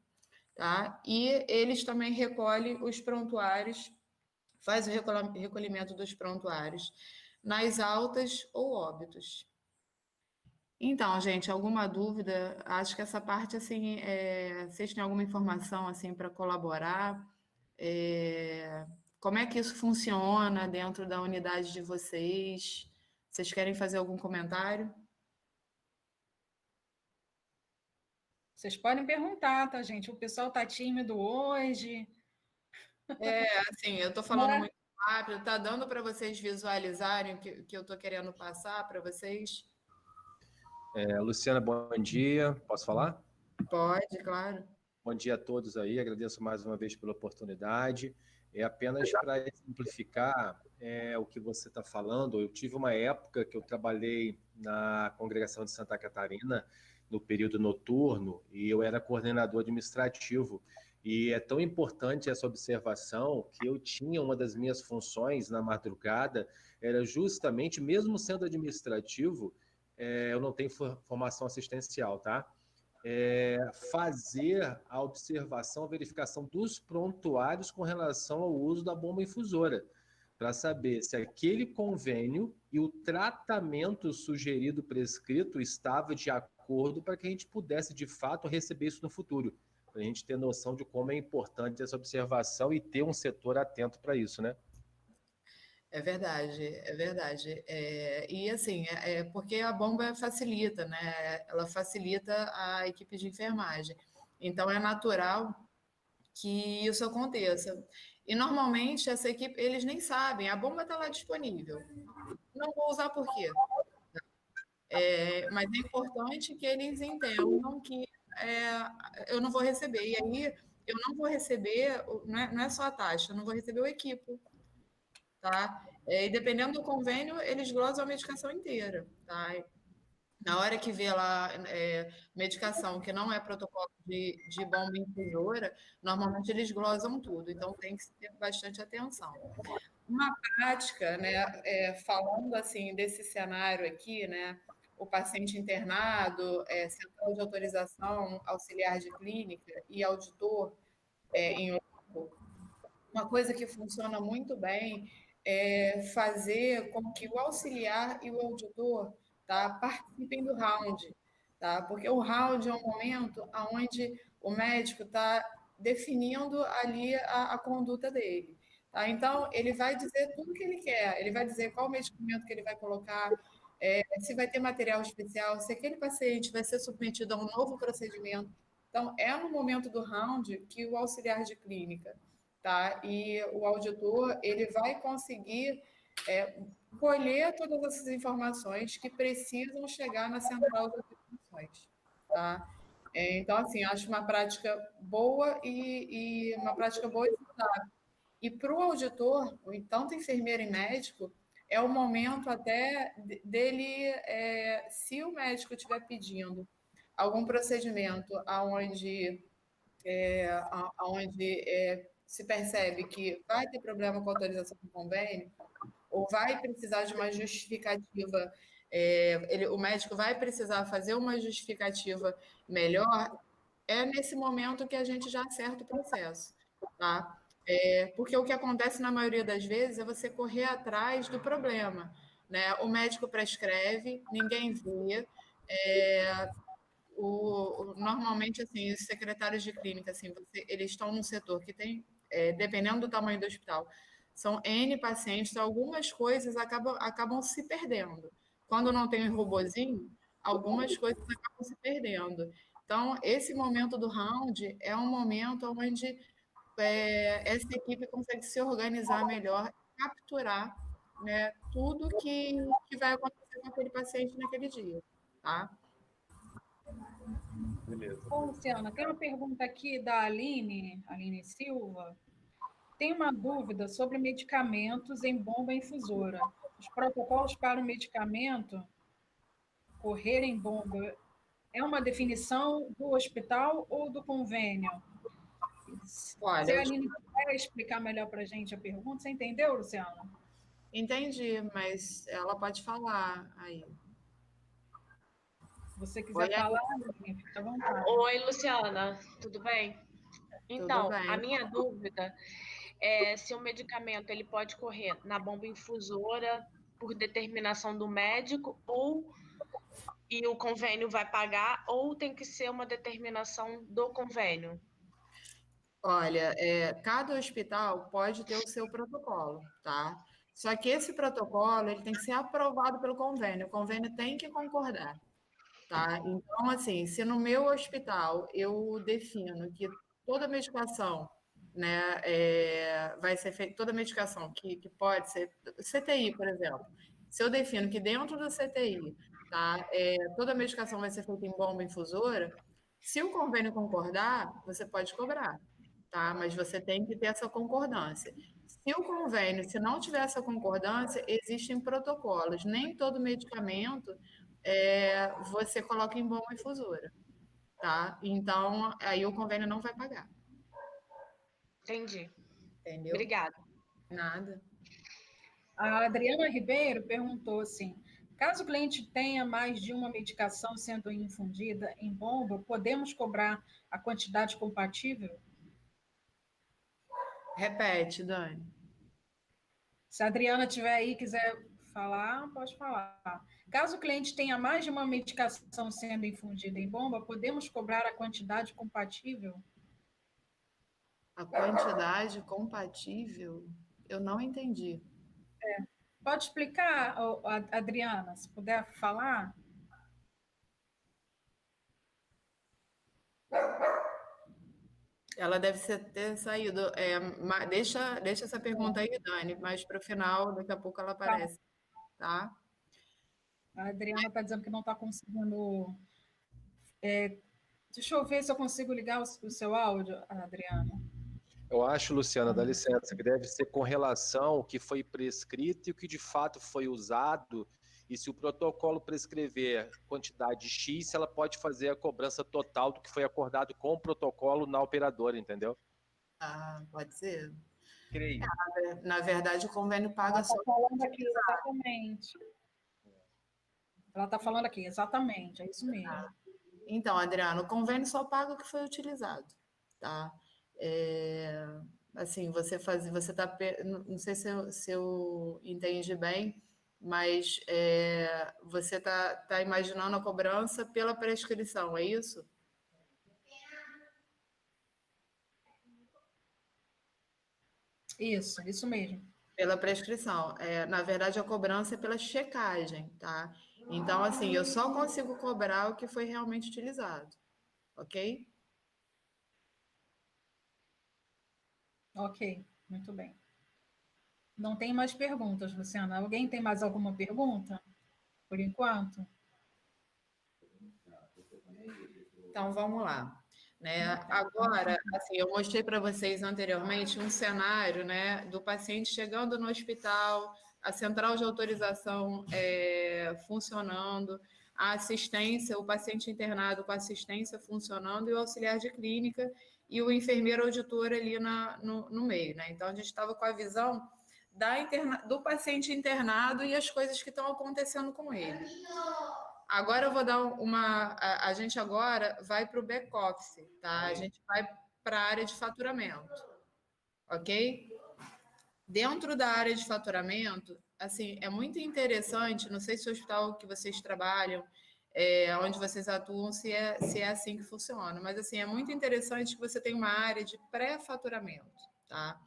Tá? E eles também recolhem os prontuários, faz o recolhimento dos prontuários nas altas ou óbitos. Então, gente, alguma dúvida? Acho que essa parte, assim, vocês têm alguma informação, assim, para colaborar? Como é que isso funciona dentro da unidade de vocês? Vocês querem fazer algum comentário? Vocês podem perguntar, tá, gente? O pessoal tá tímido hoje. Assim, eu estou falando muito rápido, tá dando para vocês visualizarem o que eu estou querendo passar para vocês? Luciana, bom dia. Posso falar? Pode, claro. Bom dia a todos aí. Agradeço mais uma vez pela oportunidade. É apenas para exemplificar o que você está falando. Eu tive uma época que eu trabalhei na Congregação de Santa Catarina, no período noturno, e eu era coordenador administrativo. E é tão importante essa observação que eu tinha uma das minhas funções na madrugada, era justamente, mesmo sendo administrativo, eu não tenho formação assistencial, tá? Fazer a observação, a verificação dos prontuários com relação ao uso da bomba infusora, para saber se aquele convênio e o tratamento sugerido, prescrito, estava de acordo para que a gente pudesse, de fato, receber isso no futuro, para a gente ter noção de como é importante essa observação e ter um setor atento para isso, né? É verdade, é verdade. E assim, porque a bomba facilita, né? Ela facilita a equipe de enfermagem. Então é natural que isso aconteça. E normalmente essa equipe, eles nem sabem, a bomba está lá disponível. Não vou usar por quê? Mas é importante que eles entendam que eu não vou receber. E aí eu não vou receber, não é só a taxa, eu não vou receber o equipo. Tá? E dependendo do convênio, eles glosam a medicação inteira, tá? Na hora que vê lá medicação que não é protocolo de bomba infusora, normalmente eles glosam tudo, então tem que ter bastante atenção. Uma prática, né, falando assim desse cenário aqui, né, o paciente internado, central de autorização, auxiliar de clínica e auditor em loco, uma coisa que funciona muito bem é fazer com que o auxiliar e o auditor, tá, participem do round, tá? Porque o round é um momento onde o médico está definindo ali a conduta dele. Tá? Então, ele vai dizer tudo o que ele quer, ele vai dizer qual medicamento que ele vai colocar, se vai ter material especial, se aquele paciente vai ser submetido a um novo procedimento. Então, é no momento do round que o auxiliar de clínica, tá? E o auditor, ele vai conseguir colher todas essas informações que precisam chegar na central de informações, tá? Então, assim, acho uma prática boa e uma prática boa e saudável. E para o auditor, tanto enfermeiro e médico, é o momento até dele, se o médico estiver pedindo algum procedimento onde se percebe que vai ter problema com a autorização do convênio, ou vai precisar de uma justificativa, o médico vai precisar fazer uma justificativa melhor, é nesse momento que a gente já acerta o processo, tá? Porque o que acontece na maioria das vezes é você correr atrás do problema, né? O médico prescreve, ninguém vê, normalmente, assim, os secretários de clínica, assim, eles estão num setor que tem, dependendo do tamanho do hospital, são N pacientes, algumas coisas acabam se perdendo. Quando não tem um robozinho, algumas coisas acabam se perdendo. Então, esse momento do round é um momento onde essa equipe consegue se organizar melhor, capturar, né, tudo que vai acontecer com aquele paciente naquele dia, tá? Beleza. Ô, Luciana, tem uma pergunta aqui da Aline Silva. Tem uma dúvida sobre medicamentos em bomba infusora. Os protocolos para o medicamento correr em bomba é uma definição do hospital ou do convênio? Se Olha, a Aline puder explicar melhor para a gente a pergunta, você entendeu, Luciana? entendi, mas ela pode falar aí. Se você quiser falar, Aline, fica à vontade. Oi, Luciana, tudo bem? Então, bem. a minha dúvida é se o medicamento ele pode correr na bomba infusora por determinação do médico e o convênio vai pagar, ou tem que ser uma determinação do convênio? Olha, cada hospital pode ter o seu protocolo, tá? Só que esse protocolo ele tem que ser aprovado pelo convênio. O convênio tem que concordar, tá? Então, assim, se no meu hospital eu defino que toda medicação, né, vai ser feita, toda medicação que pode ser, CTI, por exemplo, se eu defino que dentro do CTI, tá, toda medicação vai ser feita em bomba infusora, se o convênio concordar, você pode cobrar, tá? Mas você tem que ter essa concordância. Se o convênio, se não tiver essa concordância, existem protocolos. Nem todo medicamento você coloca em bomba infusora, tá? Então, aí o convênio não vai pagar. Entendi. Entendeu? Obrigada. Nada. A Adriana Ribeiro perguntou assim: caso o cliente tenha mais de uma medicação sendo infundida em bomba, podemos cobrar a quantidade compatível? Repete, Dani. Se a Adriana estiver aí e quiser falar, pode falar. Caso o cliente tenha mais de uma medicação sendo infundida em bomba, podemos cobrar a quantidade compatível? A quantidade compatível? Eu não entendi. Pode explicar, Adriana, se puder falar? Ela deve ter saído. Deixa essa pergunta aí, Dani, mas para o final, daqui a pouco ela aparece, tá? A Adriana está dizendo que não está conseguindo. Deixa eu ver se eu consigo ligar o seu áudio, Adriana. Eu acho, Luciana, dá licença, que deve ser com relação ao que foi prescrito e o que de fato foi usado E se o protocolo prescrever quantidade X, ela pode fazer a cobrança total do que foi acordado com o protocolo na operadora, entendeu? Ah, pode ser. Creio. Na verdade, o convênio paga Ela está só. falando aqui exatamente. Ela está falando aqui, exatamente, é isso mesmo. Então, Adriano, o convênio só paga o que foi utilizado, tá? Assim, você tá, não sei se eu entendi bem, mas você tá imaginando a cobrança pela prescrição, é isso? Isso mesmo. Pela prescrição. Na verdade, a cobrança é pela checagem, tá? Então, assim, eu só consigo cobrar o que foi realmente utilizado, ok? Ok, muito bem. Não tem mais perguntas, Luciana. Alguém tem mais alguma pergunta? Por enquanto? Então, vamos lá. Né? Agora, assim, eu mostrei para vocês anteriormente um cenário, né, do paciente chegando no hospital, a central de autorização funcionando, a assistência, o paciente internado com assistência funcionando e o auxiliar de clínica e o enfermeiro auditor ali no meio. Né? Então, a gente estava com a visão do paciente internado e as coisas que estão acontecendo com ele. Agora eu vou dar a gente agora vai para o back-office, tá? A gente vai para a área de faturamento, ok? Dentro da área de faturamento, assim, é muito interessante, não sei se o hospital que vocês trabalham, onde vocês atuam, se é assim que funciona, mas assim, é muito interessante que você tenha uma área de pré-faturamento, tá?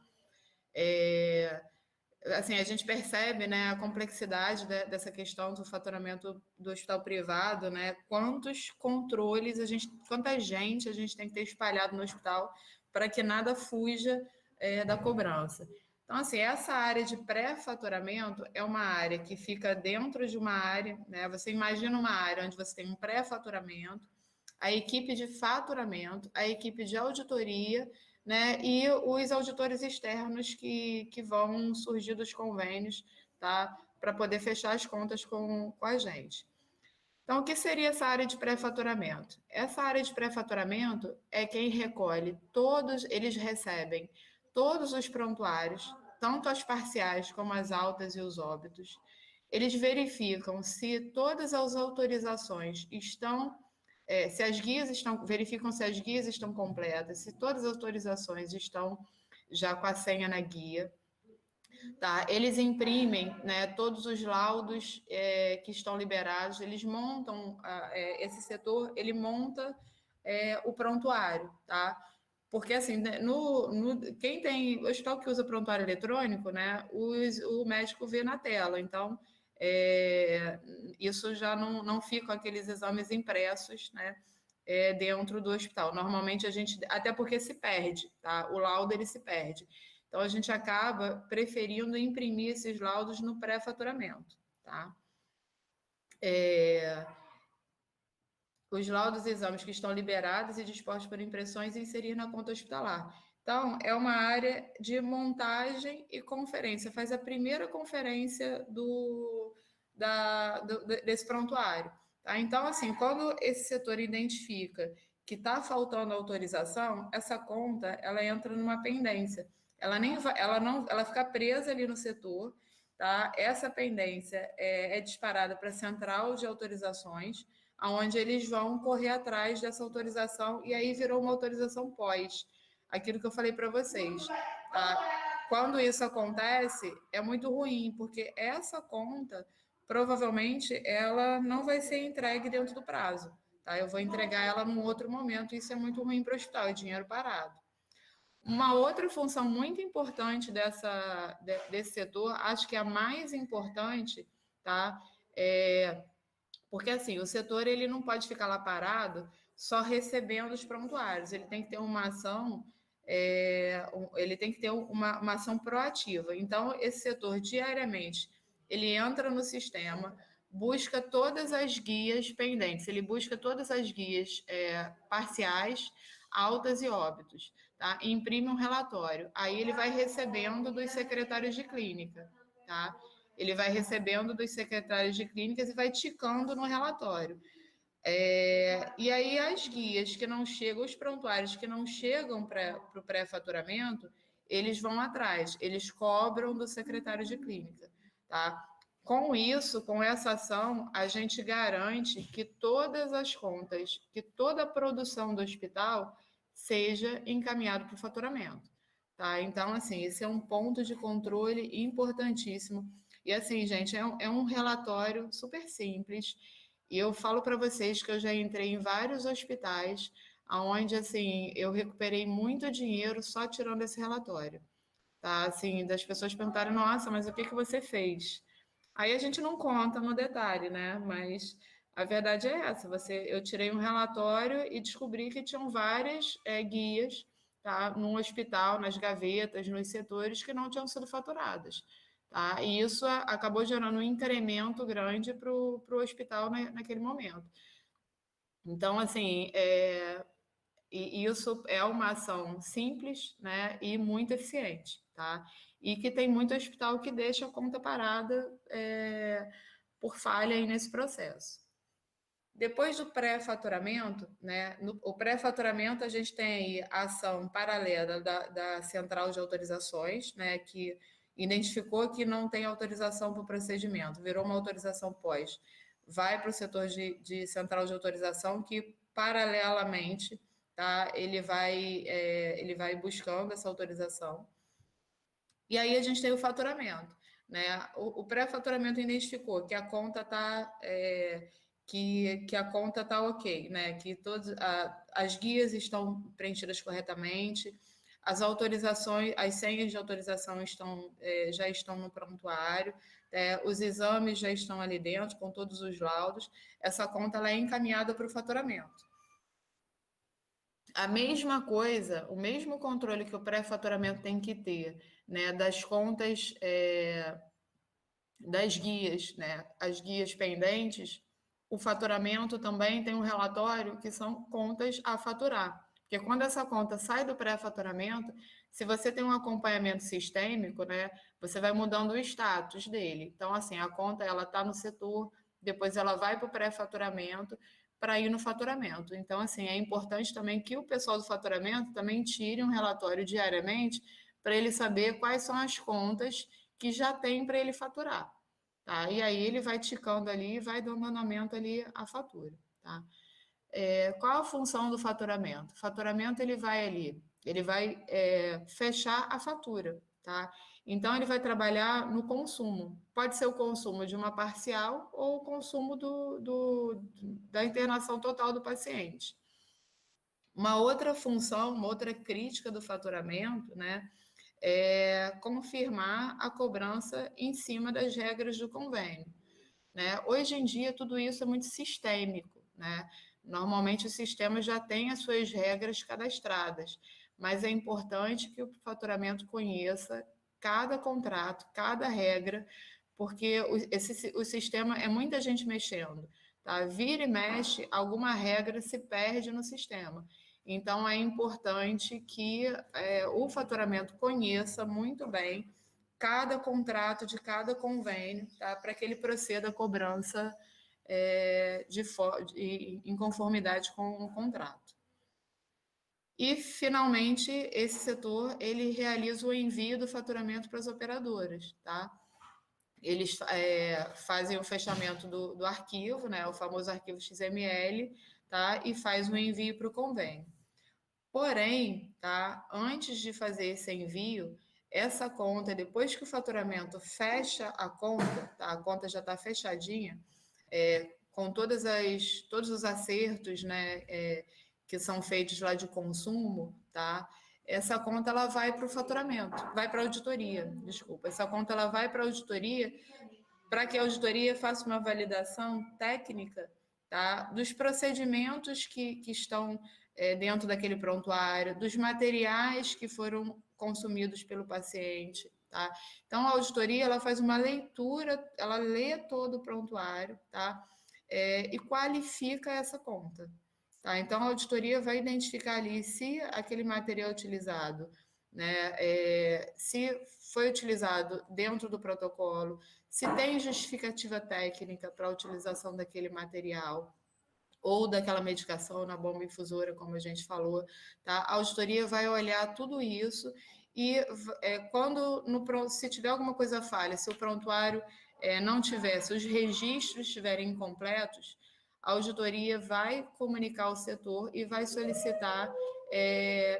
Assim, a gente percebe, né, a complexidade dessa questão do faturamento do hospital privado, né? Quantos controles quanta gente a gente tem que ter espalhado no hospital para que nada fuja da cobrança. Então, assim, essa área de pré-faturamento é uma área que fica dentro de uma área, né? Você imagina uma área onde você tem um pré-faturamento, a equipe de faturamento, a equipe de auditoria, né, e os auditores externos que vão surgir dos convênios, tá, para poder fechar as contas com a gente. Então, o que seria essa área de pré-faturamento? Essa área de pré-faturamento é quem recolhe eles recebem todos os prontuários, tanto as parciais como as altas e os óbitos. Eles verificam se todas as autorizações verificam se as guias estão completas, se todas as autorizações estão já com a senha na guia, tá? Eles imprimem, né, todos os laudos que estão liberados, eles montam, esse setor, ele monta o prontuário, tá? Porque, assim, né, quem tem hospital que usa prontuário eletrônico, né, o médico vê na tela, então isso já não ficam aqueles exames impressos, né, dentro do hospital. Normalmente até porque se perde, tá? O laudo ele se perde. Então a gente acaba preferindo imprimir esses laudos no pré-faturamento, tá? Os laudos e exames que estão liberados e dispostos por impressões e inserir na conta hospitalar. Então, é uma área de montagem e conferência. Faz a primeira conferência desse prontuário. Tá? Então, assim, quando esse setor identifica que está faltando autorização, essa conta ela entra numa pendência. Ela fica presa ali no setor. Tá? Essa pendência é disparada para a central de autorizações, onde eles vão correr atrás dessa autorização, e aí virou uma autorização pós. Aquilo que eu falei para vocês. Tá? Quando isso acontece, é muito ruim, porque essa conta, provavelmente, ela não vai ser entregue dentro do prazo. Tá? Eu vou entregar ela num outro momento, e isso é muito ruim para o hospital, é dinheiro parado. Uma outra função muito importante desse setor, acho que é a mais importante, tá? Porque assim, o setor ele não pode ficar lá parado só recebendo os prontuários, ele tem que ter uma ação, ele tem que ter uma ação proativa. Então, esse setor diariamente ele entra no sistema, busca todas as guias pendentes, ele busca todas as guias parciais, altas e óbitos, tá? E imprime um relatório. Aí ele vai recebendo dos secretários de clínica, tá? ele vai recebendo dos secretários de clínicas e vai ticando no relatório. E aí as guias que não chegam, os prontuários que não chegam para o pré-faturamento, eles vão atrás, eles cobram do secretário de clínica, tá? Com isso, com essa ação, a gente garante que todas as contas, que toda a produção do hospital seja encaminhado para o faturamento, tá? Então, assim, esse é um ponto de controle importantíssimo. E assim, gente, é um relatório super simples. E eu falo para vocês que eu já entrei em vários hospitais, onde, assim, eu recuperei muito dinheiro só tirando esse relatório, tá? Assim, das pessoas perguntarem, nossa, mas o que você fez? Aí a gente não conta no detalhe, né? Mas a verdade é essa. Eu tirei um relatório e descobri que tinham várias guias, tá? No hospital, nas gavetas, nos setores que não tinham sido faturadas, tá? E isso acabou gerando um incremento grande para o hospital naquele momento. Então, assim, e isso é uma ação simples, né? E muito eficiente, tá? E que tem muito hospital que deixa a conta parada por falha aí nesse processo. Depois do pré-faturamento, né? O pré-faturamento a gente tem aí a ação paralela da central de autorizações, né? Que identificou que não tem autorização para o procedimento, virou uma autorização pós. Vai para o setor de central de autorização que, paralelamente, tá? Ele vai buscando essa autorização. E aí a gente tem o faturamento, né? O pré-faturamento identificou que a conta está que a conta está ok, né? Que as guias estão preenchidas corretamente, as autorizações, as senhas de autorização já estão no prontuário, os exames já estão ali dentro com todos os laudos. Essa conta ela é encaminhada para o faturamento. A mesma coisa, o mesmo controle que o pré-faturamento tem que ter, né, das contas, das guias, né, as guias pendentes, o faturamento também tem um relatório que são contas a faturar. Porque quando essa conta sai do pré-faturamento, se você tem um acompanhamento sistêmico, né, você vai mudando o status dele. Então, assim, a conta ela está no setor, depois ela vai para o pré-faturamento, para ir no faturamento. Então, assim, é importante também que o pessoal do faturamento também tire um relatório diariamente para ele saber quais são as contas que já tem para ele faturar, tá? E aí ele vai ticando ali e vai dando andamento ali à fatura, tá? Qual a função do faturamento? O faturamento ele vai fechar a fatura, tá? Então ele vai trabalhar no consumo. Pode ser o consumo de uma parcial ou o consumo da internação total do paciente. Uma outra função, uma outra crítica do faturamento, né, é confirmar a cobrança em cima das regras do convênio, né? Hoje em dia tudo isso é muito sistêmico, né? Normalmente o sistema já tem as suas regras cadastradas, mas é importante que o faturamento conheça cada contrato, cada regra, porque o sistema é muita gente mexendo, tá? Vira e mexe, alguma regra se perde no sistema. Então é importante que o faturamento conheça muito bem cada contrato de cada convênio, tá? Para que ele proceda a cobrança em conformidade com o contrato. E, finalmente, esse setor ele realiza o envio do faturamento para as operadoras, tá? Eles fazem o fechamento do arquivo, né? O famoso arquivo XML, tá? E faz o envio para o convênio. Porém, tá? Antes de fazer esse envio, essa conta, depois que o faturamento fecha a conta, tá? A conta já está fechadinha, com todos os acertos, né, que são feitos lá de consumo, tá? Essa conta ela vai para o faturamento, vai para a auditoria, desculpa. Essa conta ela vai para a auditoria para que a auditoria faça uma validação técnica, tá? Dos procedimentos que estão dentro daquele prontuário, dos materiais que foram consumidos pelo paciente, tá? Então, a auditoria ela faz uma leitura, ela lê todo o prontuário, tá? E qualifica essa conta, tá? Então, a auditoria vai identificar ali se aquele material utilizado né? Se foi utilizado dentro do protocolo, se tem justificativa técnica para a utilização daquele material ou daquela medicação na bomba infusora, como a gente falou, tá? A auditoria vai olhar tudo isso e se tiver alguma coisa falha, se o prontuário não tiver, se os registros estiverem incompletos, a auditoria vai comunicar ao setor e vai solicitar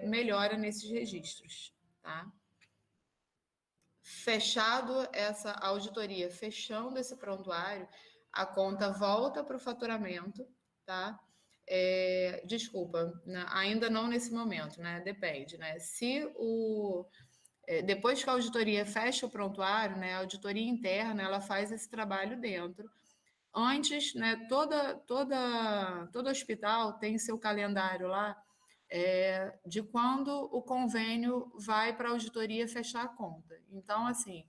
melhora nesses registros, tá? Fechado essa auditoria, fechando esse prontuário, a conta volta para o faturamento, tá? Desculpa, ainda não nesse momento, né? Depende, né? Depois que a auditoria fecha o prontuário, né? A auditoria interna, ela faz esse trabalho dentro. Antes, né? Todo hospital tem seu calendário lá de quando o convênio vai para a auditoria fechar a conta. Então, assim,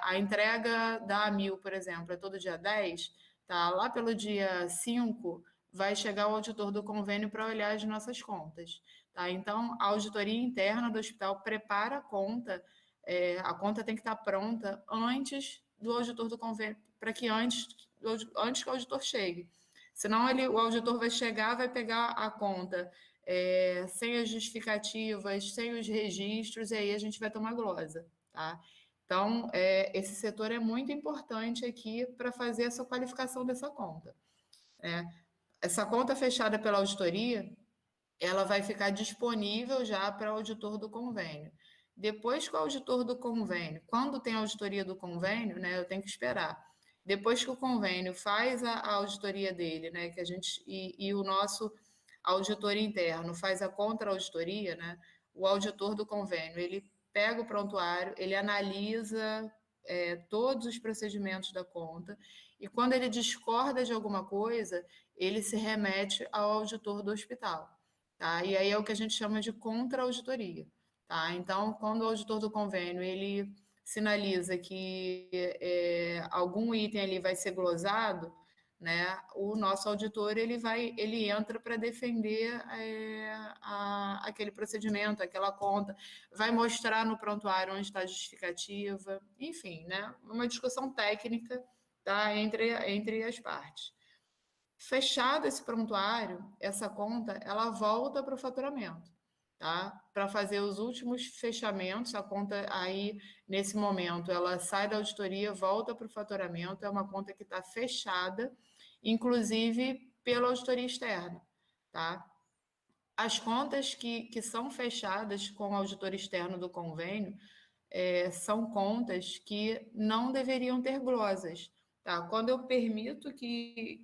a entrega da AMIL, por exemplo, é todo dia 10, tá? Lá pelo dia 5 vai chegar o auditor do convênio para olhar as nossas contas, tá? Então, a auditoria interna do hospital prepara a conta tem que estar pronta antes do auditor do convênio, para que antes que o auditor chegue. Senão o auditor vai chegar, vai pegar a conta sem as justificativas, sem os registros, e aí a gente vai tomar glosa, tá? Então, esse setor é muito importante aqui para fazer essa qualificação dessa conta. Essa conta fechada pela auditoria, ela vai ficar disponível já para o auditor do convênio. Depois que o auditor do convênio, quando tem a auditoria do convênio, né, eu tenho que esperar. Depois que o convênio faz a auditoria dele, né, que a gente e o nosso auditor interno faz a contra-auditoria, né? O auditor do convênio, ele pega o prontuário, ele analisa todos os procedimentos da conta e quando ele discorda de alguma coisa, ele se remete ao auditor do hospital, tá? E aí é o que a gente chama de contra-auditoria, tá? Então, quando o auditor do convênio, ele sinaliza que algum item ali vai ser glosado, né? O nosso auditor ele entra para defender aquele procedimento, aquela conta, vai mostrar no prontuário onde está a justificativa, enfim, né? Uma discussão técnica, tá? Entre as partes. Fechado esse prontuário, essa conta ela volta para o faturamento, tá? Para fazer os últimos fechamentos, a conta aí nesse momento ela sai da auditoria, volta para o faturamento, é uma conta que está fechada, inclusive pela auditoria externa, tá? As contas que são fechadas com o auditor externo do convênio são contas que não deveriam ter glosas, tá? Quando eu permito que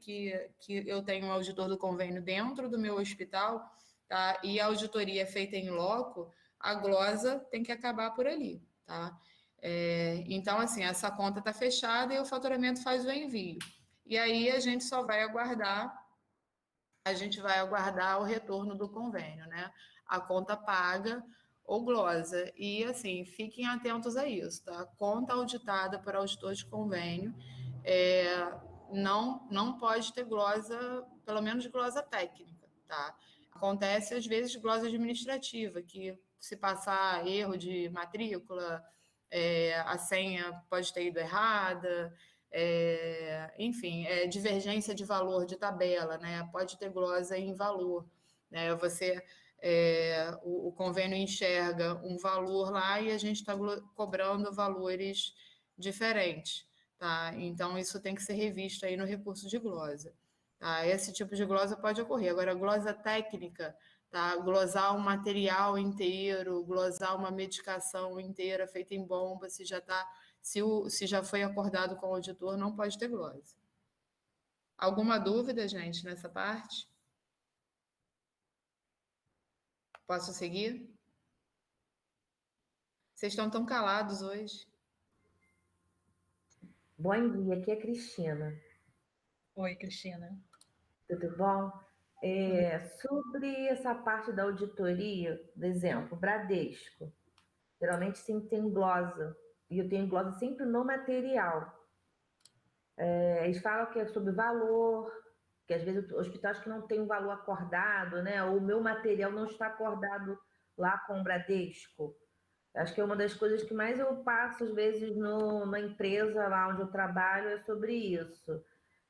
eu tenha um auditor do convênio dentro do meu hospital, tá? E a auditoria é feita em loco, a glosa tem que acabar por ali, tá? Então, assim, essa conta está fechada e o faturamento faz o envio. E aí a gente vai aguardar o retorno do convênio, né? A conta paga ou glosa. E, assim, fiquem atentos a isso, tá? Conta auditada por auditor de convênio não pode ter glosa, pelo menos glosa técnica, tá? Acontece, às vezes, glosa administrativa, que se passar erro de matrícula, a senha pode ter ido errada, enfim, divergência de valor de tabela, né? Pode ter glosa em valor, né? O convênio enxerga um valor lá e a gente está cobrando valores diferentes, tá? Então, isso tem que ser revisto aí no recurso de glosa, tá? Esse tipo de glosa pode ocorrer. Agora, glosa técnica, tá? Glosar um material inteiro, glosar uma medicação inteira feita em bomba, se já foi acordado com o auditor, não pode ter glosa. Alguma dúvida, gente, nessa parte? Posso seguir? Vocês estão tão calados hoje. Bom dia, aqui é a Cristina. Oi, Cristina. Tudo bom? Sobre essa parte da auditoria, por exemplo, Bradesco, geralmente sim tem glosa, e eu tenho glosa sempre no material. Eles falam que é sobre valor, que às vezes hospitais que não tem um valor acordado, né? Ou o meu material não está acordado lá com o Bradesco. Acho que é uma das coisas que mais eu passo, às vezes, na empresa lá onde eu trabalho, é sobre isso.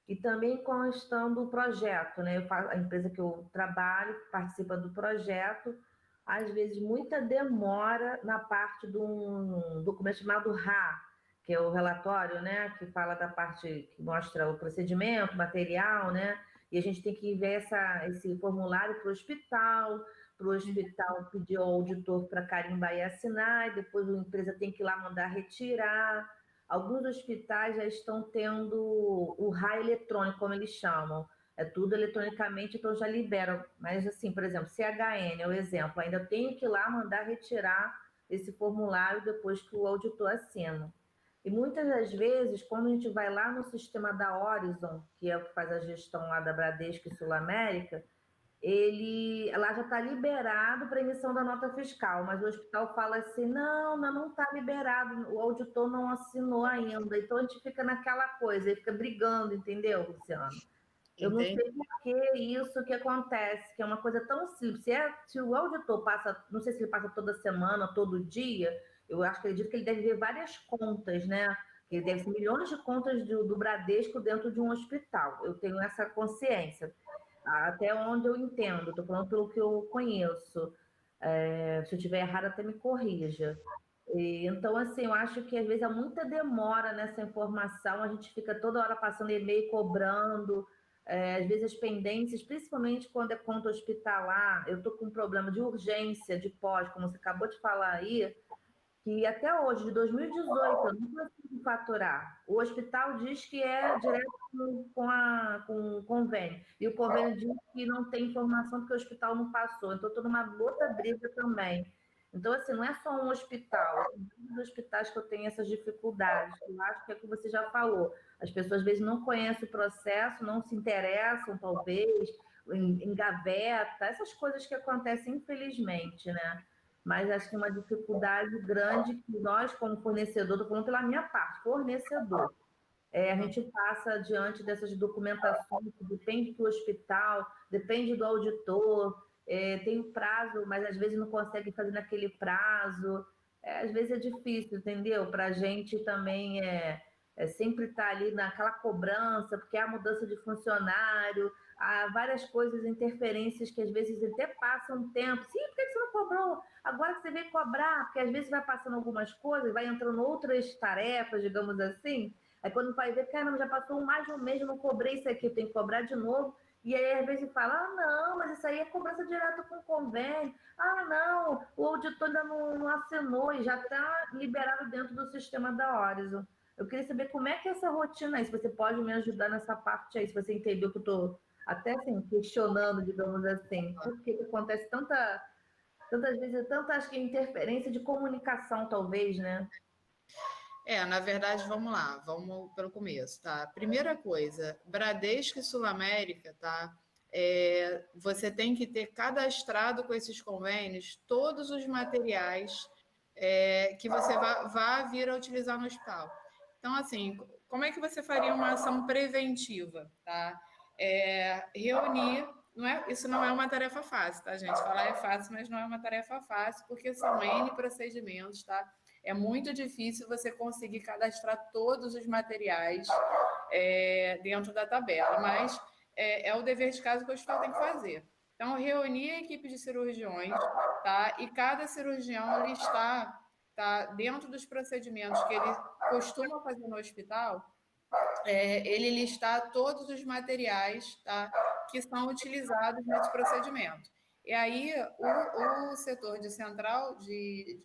E também com a questão do projeto, né? A empresa que eu trabalho participa do projeto, às vezes muita demora na parte de um documento chamado RA, que é o relatório, né? Que fala da parte que mostra o procedimento, material, né? E a gente tem que enviar esse formulário para o hospital pedir ao auditor para carimbar e assinar, e depois a empresa tem que ir lá mandar retirar. Alguns hospitais já estão tendo o RA eletrônico, como eles chamam. É tudo eletronicamente, então já liberam. Mas, assim, por exemplo, CHN é o exemplo. Ainda tenho que ir lá mandar retirar esse formulário depois que o auditor assina. E muitas das vezes, quando a gente vai lá no sistema da Horizon, que é o que faz a gestão lá da Bradesco e Sul América, lá já está liberado para emissão da nota fiscal, mas o hospital fala assim, não está liberado, o auditor não assinou ainda, então a gente fica naquela coisa, ele fica brigando, entendeu, Luciano? Eu não sei por que isso que acontece, que é uma coisa tão simples. Se o auditor passa, não sei se ele passa toda semana, todo dia, eu acredito que ele deve ver várias contas, né? Que deve ser milhões de contas do Bradesco dentro de um hospital. Eu tenho essa consciência. Até onde eu entendo, estou falando pelo que eu conheço. Se eu estiver errado, até me corrija. Então, assim, eu acho que às vezes há muita demora nessa informação, a gente fica toda hora passando e-mail cobrando, às vezes as pendências, principalmente quando é conta hospitalar, eu estou com um problema de urgência, de pós, como você acabou de falar aí, que até hoje, de 2018, eu não consigo faturar. O hospital diz que é direto com o convênio, e o convênio diz que não tem informação porque o hospital não passou. Então, estou numa outra briga também. Então, assim, não é só um hospital, são vários hospitais que eu tenho essas dificuldades. Eu acho que é o que você já falou. As pessoas, às vezes, não conhecem o processo, não se interessam, talvez, engaveta, essas coisas que acontecem, infelizmente, né? Mas acho que é uma dificuldade grande que nós, como fornecedor, estou falando pela minha parte, fornecedor, a gente passa diante dessas documentações, que depende do hospital, depende do auditor, tem o prazo, mas às vezes não consegue fazer naquele prazo. Às vezes é difícil, entendeu? Para a gente também sempre estar ali naquela cobrança, porque há mudança de funcionário, há várias coisas, interferências que às vezes até passam tempo. Sim, por que você não cobrou? Agora que você veio cobrar, porque às vezes vai passando algumas coisas, vai entrando outras tarefas, digamos assim. Aí quando vai ver, caramba, já passou mais de um mês, eu não cobrei isso aqui, eu tenho que cobrar de novo. E aí, às vezes, fala, não, mas isso aí é cobrança direta com convênio. Não, o auditor ainda não assinou e já está liberado dentro do sistema da Horizon. Eu queria saber como é que é essa rotina aí, se você pode me ajudar nessa parte aí, se você entendeu que eu estou até assim, questionando, digamos assim, por que acontece tantas vezes, acho que interferência de comunicação, talvez, né? Na verdade, vamos lá, vamos pelo começo, tá? Primeira coisa, Bradesco e Sul América, tá? Você tem que ter cadastrado com esses convênios todos os materiais que você vá vir a utilizar no hospital. Então, assim, como é que você faria uma ação preventiva, tá? Reunir, isso não é uma tarefa fácil, tá, gente? Falar é fácil, mas não é uma tarefa fácil, porque são N procedimentos, tá? É muito difícil você conseguir cadastrar todos os materiais dentro da tabela, mas é o dever de casa que o hospital tem que fazer. Então, reunir a equipe de cirurgiões, tá? E cada cirurgião ele está dentro dos procedimentos que ele costuma fazer no hospital, ele listar todos os materiais, tá? Que são utilizados nesse procedimento. E aí, o setor de central,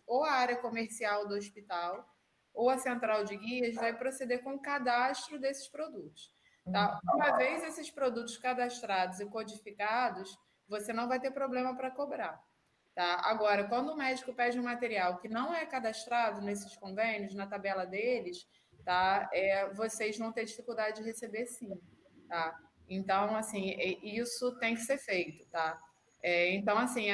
ou a área comercial do hospital, ou a central de guias, vai proceder com o cadastro desses produtos. Tá? Uma vez esses produtos cadastrados e codificados, você não vai ter problema para cobrar. Tá? Agora, quando o médico pede um material que não é cadastrado nesses convênios, na tabela deles, tá? Vocês vão ter dificuldade de receber, sim. Tá? Então, assim, isso tem que ser feito, tá? Então, assim,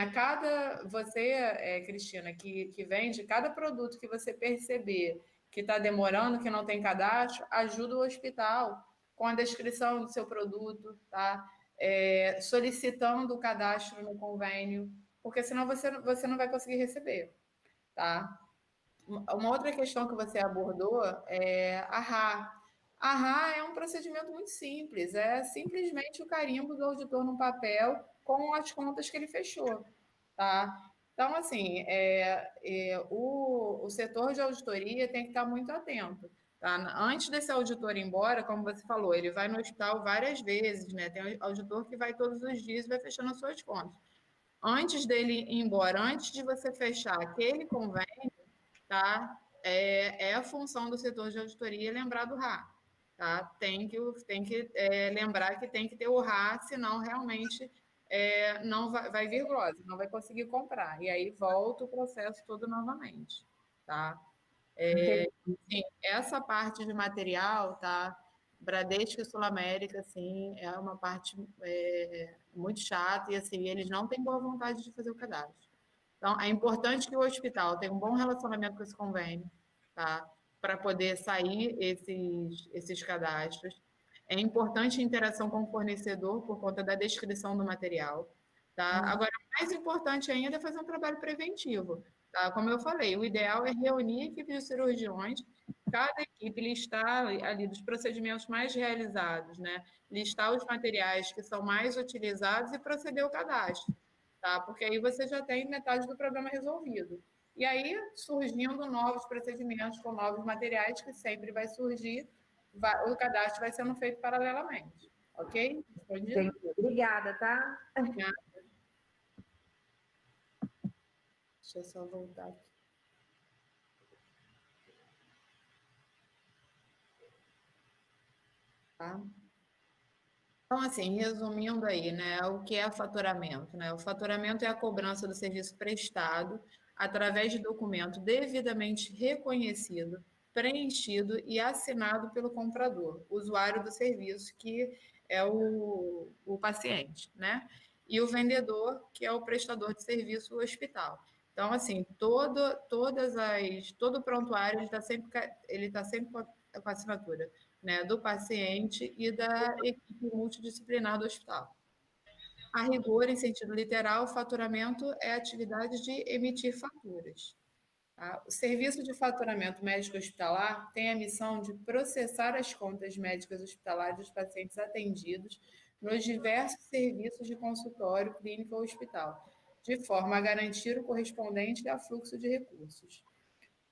você, Cristina, que vende, cada produto que você perceber que está demorando, que não tem cadastro, ajuda o hospital com a descrição do seu produto, tá? Solicitando o cadastro no convênio, porque senão você não vai conseguir receber, tá? Uma outra questão que você abordou é a RA. A RA é um procedimento muito simples, é simplesmente o carimbo do auditor no papel com as contas que ele fechou, tá? Então, assim, o setor de auditoria tem que estar muito atento, tá? Antes desse auditor ir embora, como você falou, ele vai no hospital várias vezes, né? Tem auditor que vai todos os dias e vai fechando as suas contas. Antes dele ir embora, antes de você fechar aquele convênio, tá? É a função do setor de auditoria lembrar do RA, tá? Tem que lembrar que tem que ter o RA, senão realmente não vai vir glosa, não vai conseguir comprar. E aí volta o processo todo novamente, tá? Sim, essa parte de material, tá? Bradesco e Sul América, assim, é uma parte muito chata e, assim, eles não têm boa vontade de fazer o cadastro. Então, é importante que o hospital tenha um bom relacionamento com esse convênio, tá? Para poder sair esses cadastros. É importante a interação com o fornecedor por conta da descrição do material, tá? Agora, mais importante ainda é fazer um trabalho preventivo, tá? Como eu falei, o ideal é reunir a equipe de cirurgiões, cada equipe listar ali dos procedimentos mais realizados, né? Listar os materiais que são mais utilizados e proceder ao cadastro, tá? Porque aí você já tem metade do problema resolvido. E aí, surgindo novos procedimentos com novos materiais, que sempre vai surgir, o cadastro vai sendo feito paralelamente. Ok? Respondido? Entendi. Obrigada, tá? Deixa eu só voltar aqui. Tá? Então, assim, resumindo aí, né, o que é faturamento, né? O faturamento é a cobrança do serviço prestado através de documento devidamente reconhecido, preenchido e assinado pelo comprador, usuário do serviço, que é o paciente, né? E o vendedor, que é o prestador de serviço, o hospital. Então, assim, todo o prontuário ele tá sempre com a assinatura, né, do paciente e da equipe multidisciplinar do hospital. A rigor, em sentido literal, o faturamento é a atividade de emitir faturas. Tá? O serviço de faturamento médico hospitalar tem a missão de processar as contas médicas hospitalares dos pacientes atendidos nos diversos serviços de consultório, clínica ou hospital, de forma a garantir o correspondente a fluxo de recursos.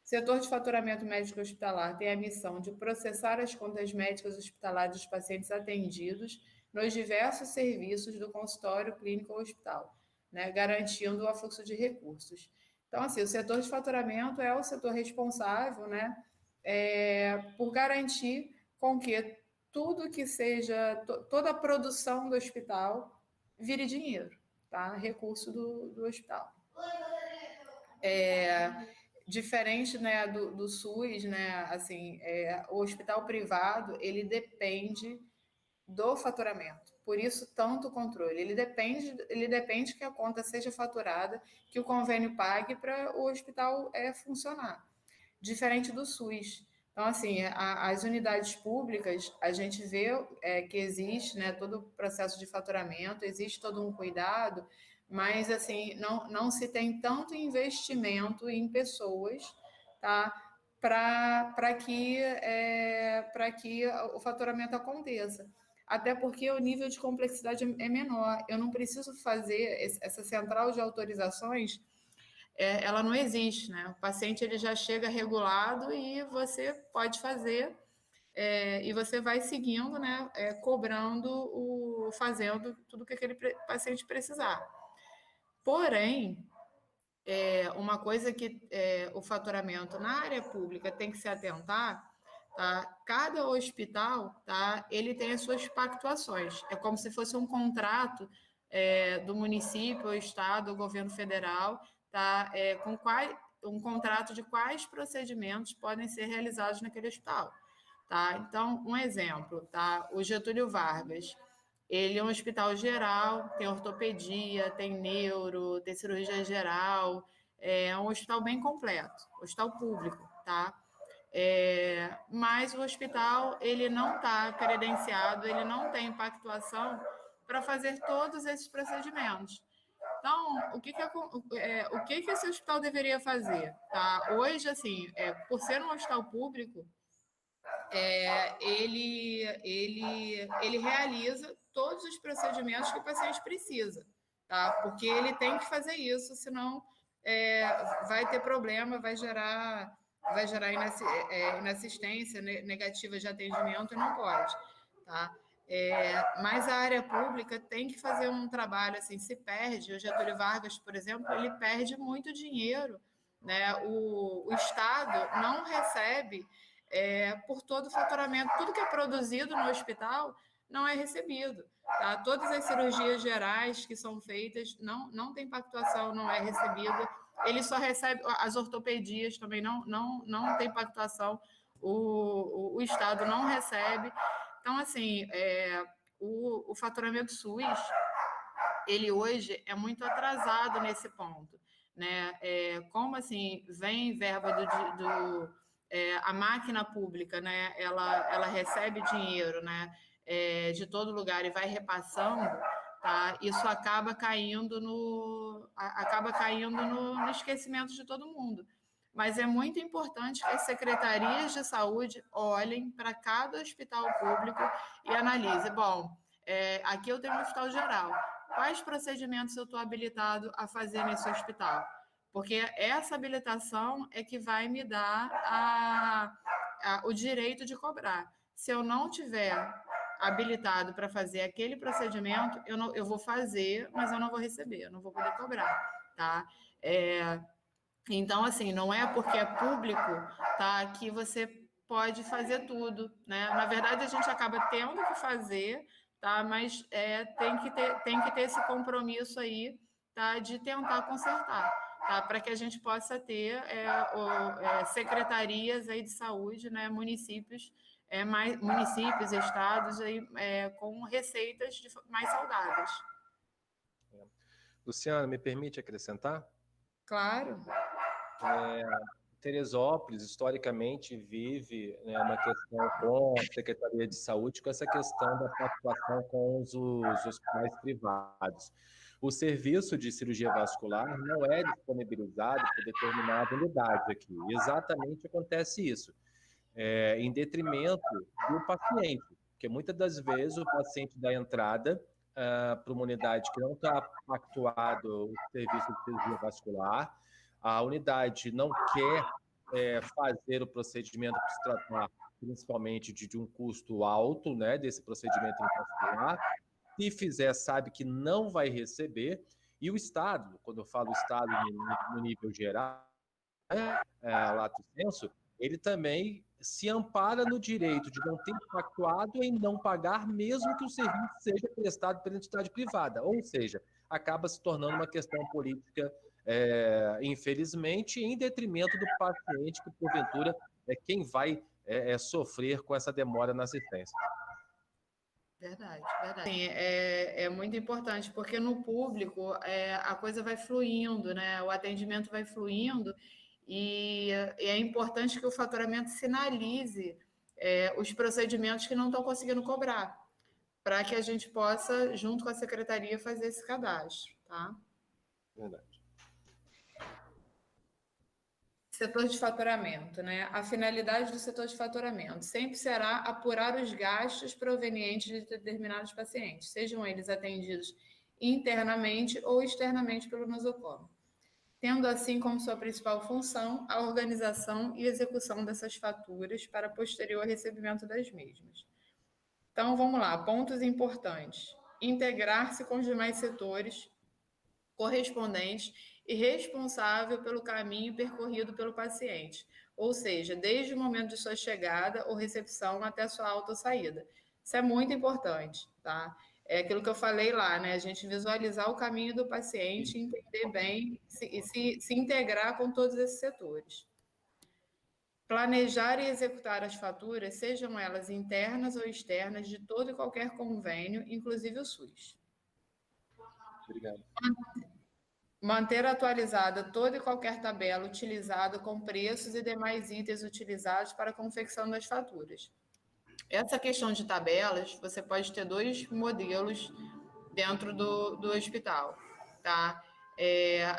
O setor de faturamento médico hospitalar tem a missão de processar as contas médicas hospitalares dos pacientes atendidos nos diversos serviços do consultório, clínico ou hospital, né, garantindo o afluxo de recursos. Então, assim, o setor de faturamento é o setor responsável, né, por garantir com que tudo que seja, toda a produção do hospital vire dinheiro, tá? Recurso do hospital. Diferente, né, do SUS, né, assim, o hospital privado, ele depende do faturamento. Por isso, tanto o controle. Ele depende que a conta seja faturada, que o convênio pague para o hospital funcionar. Diferente do SUS. Então, assim, as unidades públicas, a gente vê que existe, né, todo o processo de faturamento, existe todo um cuidado, mas, assim, não se tem tanto investimento em pessoas, tá? Para que o faturamento aconteça. Até porque o nível de complexidade é menor. Eu não preciso fazer essa central de autorizações, ela não existe, né? O paciente ele já chega regulado e você pode fazer, e você vai seguindo, né? Cobrando, fazendo tudo que aquele paciente precisar. Porém, uma coisa que o faturamento na área pública tem que se atentar, tá? Cada hospital, tá? Ele tem as suas pactuações. É como se fosse um contrato do município, o estado, o governo federal, tá? Um contrato de quais procedimentos podem ser realizados naquele hospital, tá? Então, um exemplo, tá? O Getúlio Vargas. Ele é um hospital geral, tem ortopedia, tem neuro, tem cirurgia geral, é um hospital bem completo, hospital público, tá? Mas o hospital, ele não está credenciado, ele não tem pactuação para fazer todos esses procedimentos. Então, o que esse hospital deveria fazer? Tá? Hoje, assim, por ser um hospital público, ele realiza todos os procedimentos que o paciente precisa, tá? Porque ele tem que fazer isso, senão vai ter problema, vai gerar inassistência negativa de atendimento e não pode, tá? Mas a área pública tem que fazer um trabalho assim, se perde. O Getúlio Vargas, por exemplo, ele perde muito dinheiro, né? O Estado não recebe por todo o faturamento, tudo que é produzido no hospital não é recebido, tá? Todas as cirurgias gerais que são feitas não tem pactuação, não é recebido. Ele só recebe as ortopedias também não tem pactuação, o Estado não recebe. Então, assim, o faturamento SUS, ele hoje é muito atrasado nesse ponto, né? Como assim vem verba a máquina pública, né? Ela recebe dinheiro, né? De todo lugar e vai repassando, tá? Isso acaba caindo no esquecimento de todo mundo. Mas é muito importante que as secretarias de saúde olhem para cada hospital público e analisem. Bom, aqui eu tenho um hospital geral. Quais procedimentos eu estou habilitado a fazer nesse hospital? Porque essa habilitação é que vai me dar o direito de cobrar. Se eu não tiver habilitado para fazer aquele procedimento, eu vou fazer, mas eu não vou receber, eu não vou poder cobrar, tá? Então, assim, não é porque é público, tá, que você pode fazer tudo, né? Na verdade, a gente acaba tendo que fazer, tá? Mas tem que ter esse compromisso aí, tá? De tentar consertar, tá? Para que a gente possa ter secretarias aí de saúde, né? Municípios, estados aí, com receitas mais saudáveis. Luciana, me permite acrescentar? Claro. Teresópolis, historicamente, vive, né, uma questão com a Secretaria de Saúde, com essa questão da pactuação com os hospitais privados. O serviço de cirurgia vascular não é disponibilizado por determinada unidade aqui. Exatamente acontece isso, em detrimento do paciente, porque muitas das vezes o paciente dá entrada para uma unidade que não está pactuado o serviço de cirurgia vascular, a unidade não quer fazer o procedimento para se tratar principalmente de um custo alto, né, desse procedimento vascular. Se fizer, sabe que não vai receber. E o Estado, quando eu falo Estado no nível geral, lato sensu, ele também se ampara no direito de não ter pactuado em não pagar, mesmo que o serviço seja prestado pela entidade privada. Ou seja, acaba se tornando uma questão política, infelizmente, em detrimento do paciente, que porventura é quem vai sofrer com essa demora na assistência. Verdade, verdade. Sim, é muito importante, porque no público a coisa vai fluindo, né? O atendimento vai fluindo e é importante que o faturamento sinalize os procedimentos que não estão conseguindo cobrar, para que a gente possa, junto com a secretaria, fazer esse cadastro, tá? Verdade. Setor de faturamento, né? A finalidade do setor de faturamento sempre será apurar os gastos provenientes de determinados pacientes, sejam eles atendidos internamente ou externamente pelo nosocomio, tendo assim como sua principal função a organização e execução dessas faturas para posterior recebimento das mesmas. Então, vamos lá, pontos importantes. Integrar-se com os demais setores correspondentes e responsável pelo caminho percorrido pelo paciente, ou seja, desde o momento de sua chegada ou recepção até sua autossaída. Isso é muito importante, tá? É aquilo que eu falei lá, né? A gente visualizar o caminho do paciente, entender bem e se integrar com todos esses setores. Planejar e executar as faturas, sejam elas internas ou externas, de todo e qualquer convênio, inclusive o SUS. Obrigado. Manter atualizada toda e qualquer tabela utilizada com preços e demais itens utilizados para a confecção das faturas. Essa questão de tabelas, você pode ter dois modelos dentro do hospital, tá?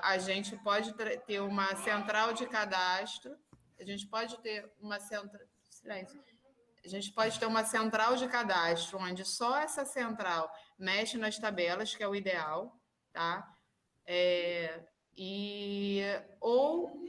A gente pode ter uma central de cadastro, a gente pode ter uma central... Silêncio. A gente pode ter uma central de cadastro, onde só essa central mexe nas tabelas, que é o ideal, tá? Ou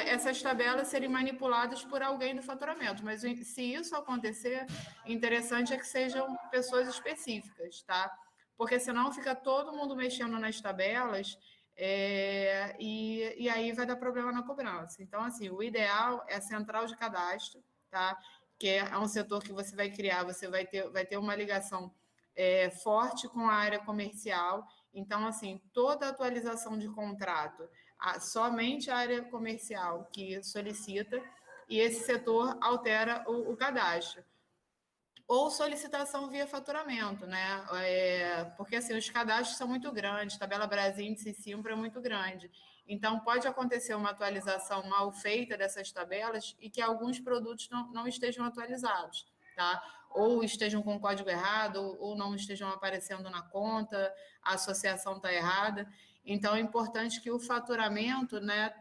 essas tabelas serem manipuladas por alguém do faturamento. Mas se isso acontecer, interessante é que sejam pessoas específicas, tá? Porque senão fica todo mundo mexendo nas tabelas e aí vai dar problema na cobrança. Então, assim, o ideal é a central de cadastro, tá? Que é um setor que você vai criar, você vai ter uma ligação forte com a área comercial. Então, assim, toda atualização de contrato, somente a área comercial que solicita, e esse setor altera o cadastro. Ou solicitação via faturamento, né? Porque assim, os cadastros são muito grandes, tabela Brasil índice Simpra é muito grande. Então, pode acontecer uma atualização mal feita dessas tabelas e que alguns produtos não estejam atualizados, tá? Ou estejam com código errado, ou não estejam aparecendo na conta, a associação está errada. Então, é importante que o faturamento, né,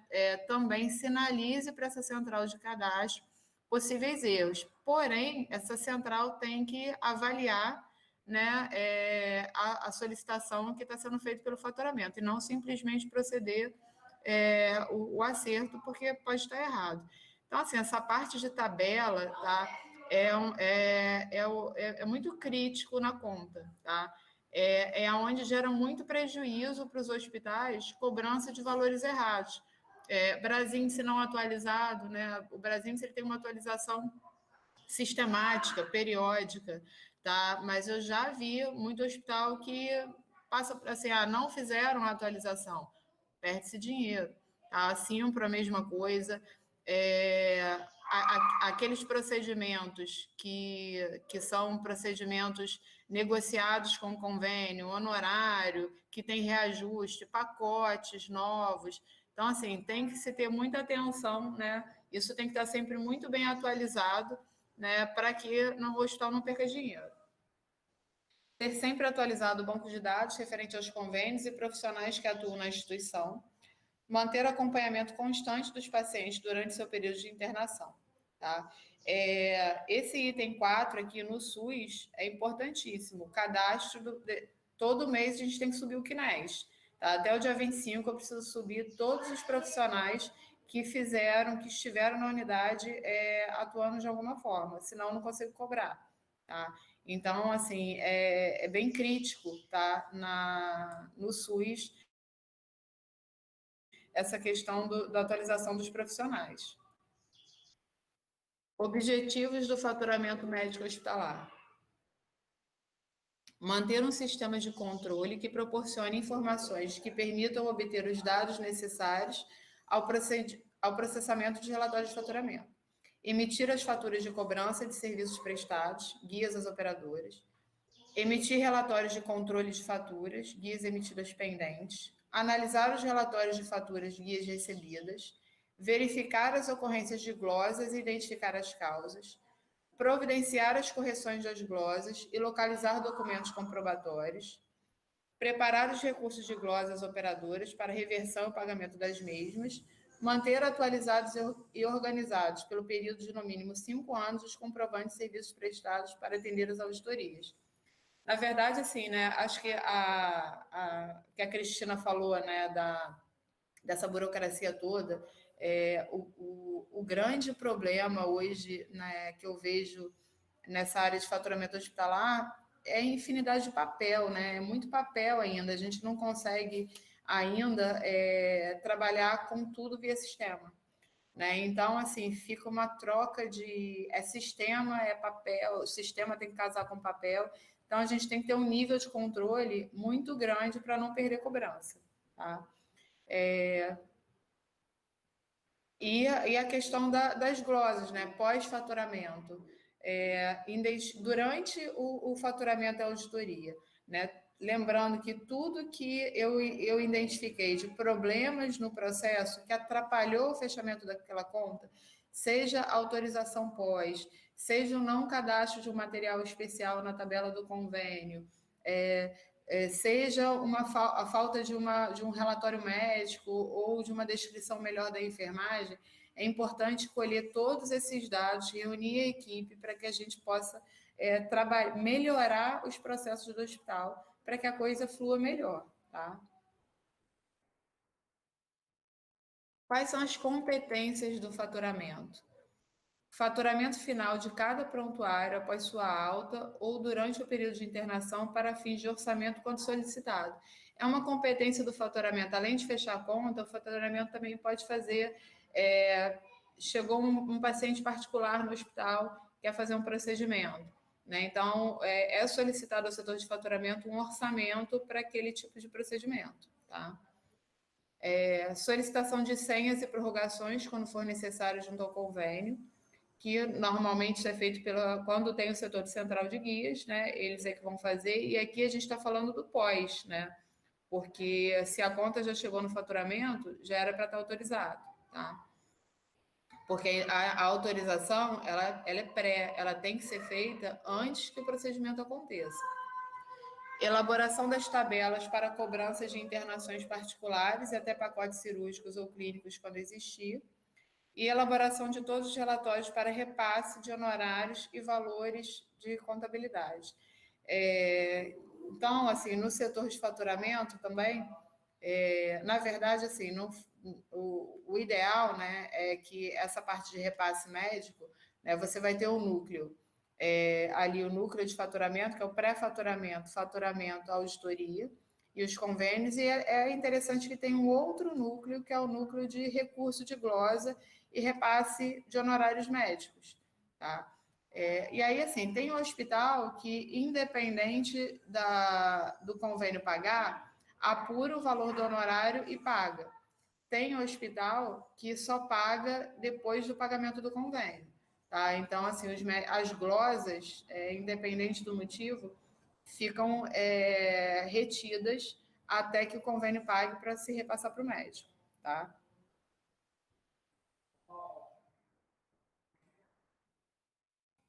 também sinalize para essa central de cadastro possíveis erros. Porém, essa central tem que avaliar, né, a solicitação que está sendo feita pelo faturamento e não simplesmente proceder o acerto, porque pode estar errado. Então, assim, essa parte de tabela, tá, é muito crítico na conta, tá? É onde gera muito prejuízo para os hospitais, cobrança de valores errados. Brasíndice não atualizado, né? O Brasíndice ele tem uma atualização sistemática, periódica, tá? Mas eu já vi muito hospital que passa assim, não fizeram a atualização, perde-se dinheiro, tá? Assim, para a mesma coisa. Aqueles procedimentos que são procedimentos negociados com convênio, honorário, que tem reajuste, pacotes novos. Então, assim, tem que se ter muita atenção, né? Isso tem que estar sempre muito bem atualizado, né? Para que o hospital não perca dinheiro. Ter sempre atualizado o banco de dados referente aos convênios e profissionais que atuam na instituição. Manter acompanhamento constante dos pacientes durante seu período de internação, tá? Esse item 4 aqui no SUS é importantíssimo. O cadastro, todo mês a gente tem que subir o CNES. Tá? Até o dia 25 eu preciso subir todos os profissionais que estiveram na unidade atuando de alguma forma, senão eu não consigo cobrar. Tá? Então, assim, é bem crítico, tá? No SUS essa questão da atualização dos profissionais. Objetivos do faturamento médico hospitalar. Manter um sistema de controle que proporcione informações que permitam obter os dados necessários ao processamento de relatórios de faturamento. Emitir as faturas de cobrança de serviços prestados, guias às operadoras. Emitir relatórios de controle de faturas, guias emitidas pendentes. Analisar os relatórios de faturas, guias recebidas. Verificar as ocorrências de glosas e identificar as causas. Providenciar as correções das glosas e localizar documentos comprobatórios. Preparar os recursos de glosas operadoras para reversão e pagamento das mesmas. Manter atualizados e organizados pelo período de no mínimo 5 anos os comprovantes de serviços prestados para atender as auditorias. Na verdade, assim, né, acho que que a Cristina falou, né, dessa burocracia toda, o grande problema hoje, né, que eu vejo nessa área de faturamento hospitalar é a infinidade de papel, né? É muito papel ainda, a gente não consegue ainda trabalhar com tudo via sistema. Né? Então, assim, fica uma troca de sistema, papel, o sistema tem que casar com papel. Então, a gente tem que ter um nível de controle muito grande para não perder cobrança. Tá? E a questão das glosas, né? Pós-faturamento. Durante o faturamento da auditoria, né? Lembrando que tudo que eu identifiquei de problemas no processo que atrapalhou o fechamento daquela conta, seja autorização pós, seja o não cadastro de um material especial na tabela do convênio, seja a falta de um relatório médico ou de uma descrição melhor da enfermagem, é importante colher todos esses dados, reunir a equipe para que a gente possa melhorar os processos do hospital, para que a coisa flua melhor, tá? Quais são as competências do faturamento? Faturamento final de cada prontuário após sua alta ou durante o período de internação para fins de orçamento quando solicitado. É uma competência do faturamento. Além de fechar a conta, o faturamento também pode fazer... chegou um paciente particular no hospital, quer fazer um procedimento, né? Então, é solicitado ao setor de faturamento um orçamento para aquele tipo de procedimento, tá? Solicitação de senhas e prorrogações quando for necessário junto ao convênio, que normalmente é feito quando tem o setor de central de guias, né? Eles é que vão fazer, e aqui a gente está falando do pós, né? Porque se a conta já chegou no faturamento, já era para estar autorizado, tá? Porque a autorização, ela é ela tem que ser feita antes que o procedimento aconteça. Elaboração das tabelas para cobranças de internações particulares e até pacotes cirúrgicos ou clínicos quando existir. E elaboração de todos os relatórios para repasse de honorários e valores de contabilidade. Então, assim, no setor de faturamento também, na verdade, assim, o ideal, né, é que essa parte de repasse médico, né, você vai ter um núcleo, ali o núcleo de faturamento, que é o pré-faturamento, faturamento, auditoria, e os convênios, e é interessante que tem um outro núcleo, que é o núcleo de recurso de glosa e repasse de honorários médicos, tá? E aí, assim, tem um hospital que, independente do convênio pagar, apura o valor do honorário e paga. Tem hospital que só paga depois do pagamento do convênio, tá? Então, assim, as glosas, independente do motivo, ficam retidas até que o convênio pague para se repassar para o médico, tá?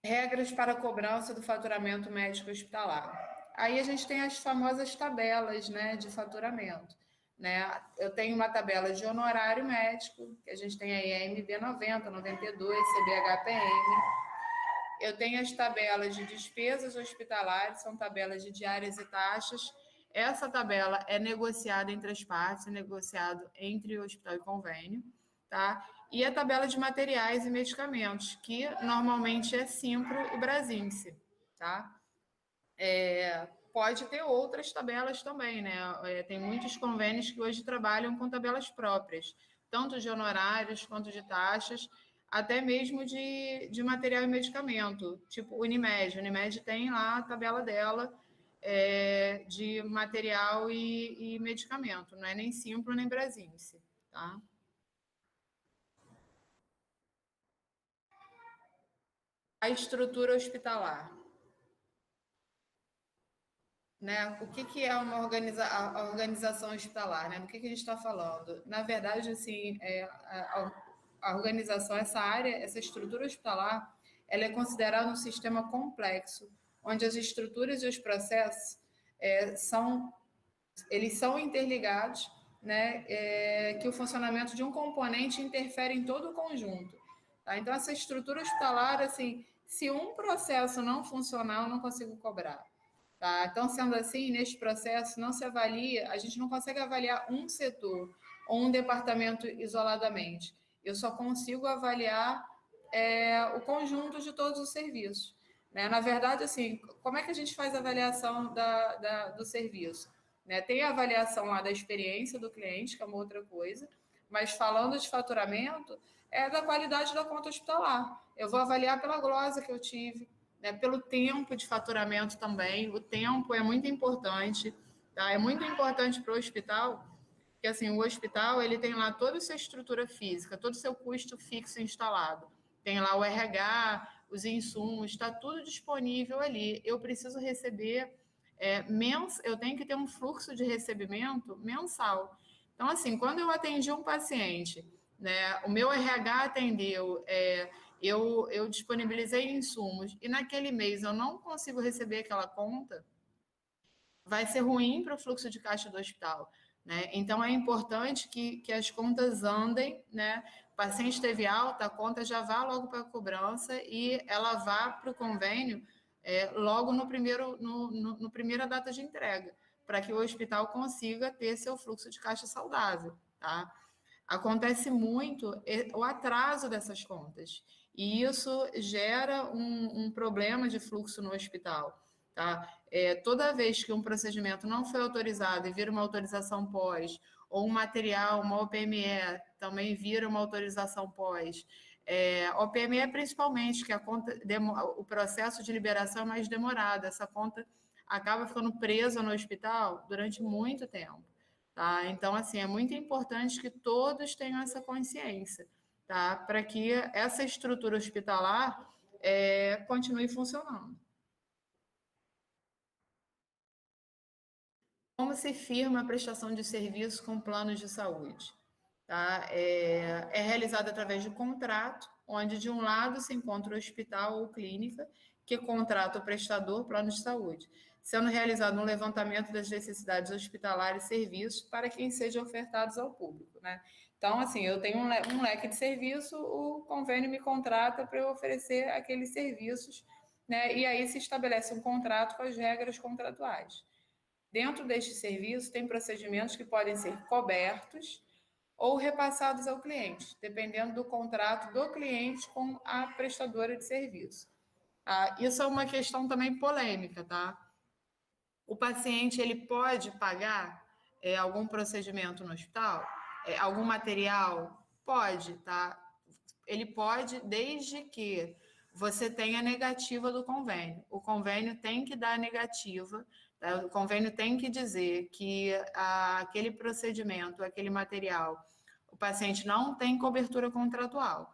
Regras para cobrança do faturamento médico hospitalar. Aí a gente tem as famosas tabelas, né, de faturamento, né? Eu tenho uma tabela de honorário médico, que a gente tem aí a MB 90, 92, CBHPM. Eu tenho as tabelas de despesas hospitalares, são tabelas de diárias e taxas. Essa tabela é negociada entre as partes, é negociado entre o hospital e convênio, tá? E a tabela de materiais e medicamentos, que normalmente é Simpro e Brasíndice, tá? Pode ter outras tabelas também, né? Tem muitos convênios que hoje trabalham com tabelas próprias, tanto de honorários quanto de taxas, até mesmo de material e medicamento, tipo Unimed. Unimed tem lá a tabela dela de material e medicamento, não é nem Simpro nem Brasíndice, tá? A estrutura hospitalar. Né? O que é a organização hospitalar? Né? Do que a gente está falando? Na verdade, assim, a organização, essa área, essa estrutura hospitalar, ela é considerada um sistema complexo, onde as estruturas e os processos eles são interligados, né? Que o funcionamento de um componente interfere em todo o conjunto. Tá? Então, essa estrutura hospitalar, assim, se um processo não funcionar, eu não consigo cobrar. Tá? Então, sendo assim, neste processo não se avalia, a gente não consegue avaliar um setor ou um departamento isoladamente. Eu só consigo avaliar o conjunto de todos os serviços. Né? Na verdade, assim, como é que a gente faz a avaliação do serviço? Né? Tem a avaliação lá da experiência do cliente, que é uma outra coisa, mas falando de faturamento, é da qualidade da conta hospitalar. Eu vou avaliar pela glosa que eu tive, né, pelo tempo de faturamento também. O tempo é muito importante, tá? É muito importante para o hospital, porque assim, o hospital ele tem lá toda a sua estrutura física, todo o seu custo fixo instalado. Tem lá o RH, os insumos, está tudo disponível ali. Eu preciso receber, eu tenho que ter um fluxo de recebimento mensal. Então, assim, quando eu atendi um paciente, né, o meu RH atendeu, eu disponibilizei insumos e naquele mês eu não consigo receber aquela conta, vai ser ruim para o fluxo de caixa do hospital, né? Então, é importante que as contas andem, né? O paciente teve alta, a conta já vá logo para a cobrança e ela vá para o convênio logo no primeira data de entrega, para que o hospital consiga ter seu fluxo de caixa saudável, tá? Acontece muito o atraso dessas contas, e isso gera um problema de fluxo no hospital, tá? Toda vez que um procedimento não foi autorizado e vira uma autorização pós, ou um material, uma OPME, também vira uma autorização pós, OPME principalmente, que a conta, o processo de liberação é mais demorado, essa conta acaba ficando presa no hospital durante muito tempo. Tá? Então, assim, é muito importante que todos tenham essa consciência, tá? Para que essa estrutura hospitalar continue funcionando. Como se firma a prestação de serviço com planos de saúde? Tá? É realizado através de contrato, onde de um lado se encontra o hospital ou clínica, que contrata o prestador plano de saúde, sendo realizado um levantamento das necessidades hospitalares e serviços para quem sejam ofertados ao público, né? Então, assim, eu tenho um leque de serviço, o convênio me contrata para eu oferecer aqueles serviços, né? E aí se estabelece um contrato com as regras contratuais. Dentro deste serviço, tem procedimentos que podem ser cobertos ou repassados ao cliente, dependendo do contrato do cliente com a prestadora de serviço. Isso é uma questão também polêmica, tá? O paciente, ele pode pagar algum procedimento no hospital? Algum material? Pode, tá? Ele pode, desde que você tenha negativa do convênio. O convênio tem que dar negativa, tá? O convênio tem que dizer que aquele procedimento, aquele material, o paciente não tem cobertura contratual.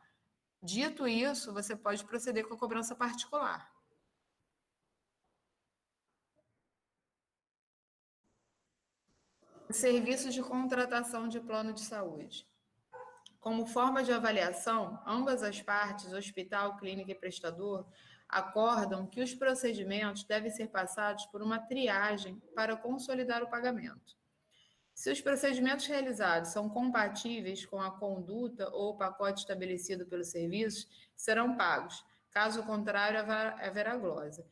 Dito isso, você pode proceder com a cobrança particular. Serviço de contratação de plano de saúde. Como forma de avaliação, ambas as partes, hospital, clínica e prestador, acordam que os procedimentos devem ser passados por uma triagem para consolidar o pagamento. Se os procedimentos realizados são compatíveis com a conduta ou o pacote estabelecido pelo serviço, serão pagos. Caso contrário, haverá glosa.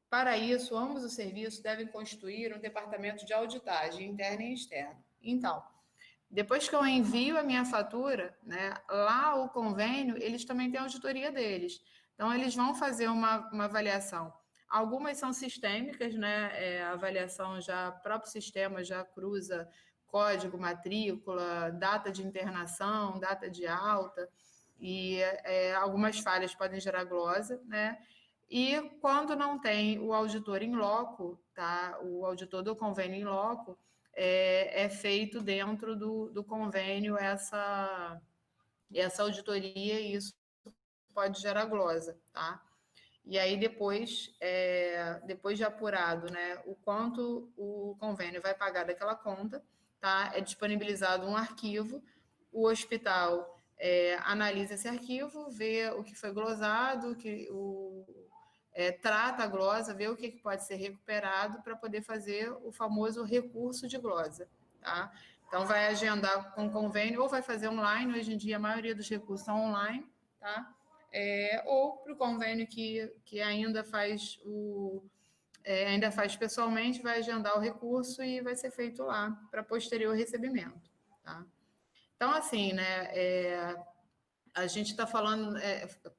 Para isso, ambos os serviços devem constituir um departamento de auditagem interna e externa. Então, depois que eu envio a minha fatura, né, lá o convênio, eles também têm a auditoria deles. Então, eles vão fazer uma avaliação. Algumas são sistêmicas, né? A avaliação já, o próprio sistema já cruza código, matrícula, data de internação, data de alta, e algumas falhas podem gerar glosa, né? E quando não tem o auditor em loco, tá? O auditor do convênio em loco, é feito dentro do convênio essa auditoria, e isso pode gerar glosa, tá? E aí depois de apurado, né, o quanto o convênio vai pagar daquela conta, tá? É disponibilizado um arquivo, o hospital analisa esse arquivo, vê o que foi glosado, trata a glosa, vê o que pode ser recuperado para poder fazer o famoso recurso de glosa, tá? Então, vai agendar com convênio ou vai fazer online. Hoje em dia, a maioria dos recursos são online, tá? Ou para o convênio que ainda faz pessoalmente, vai agendar o recurso e vai ser feito lá para posterior recebimento, tá? Então, assim, né, a gente está falando,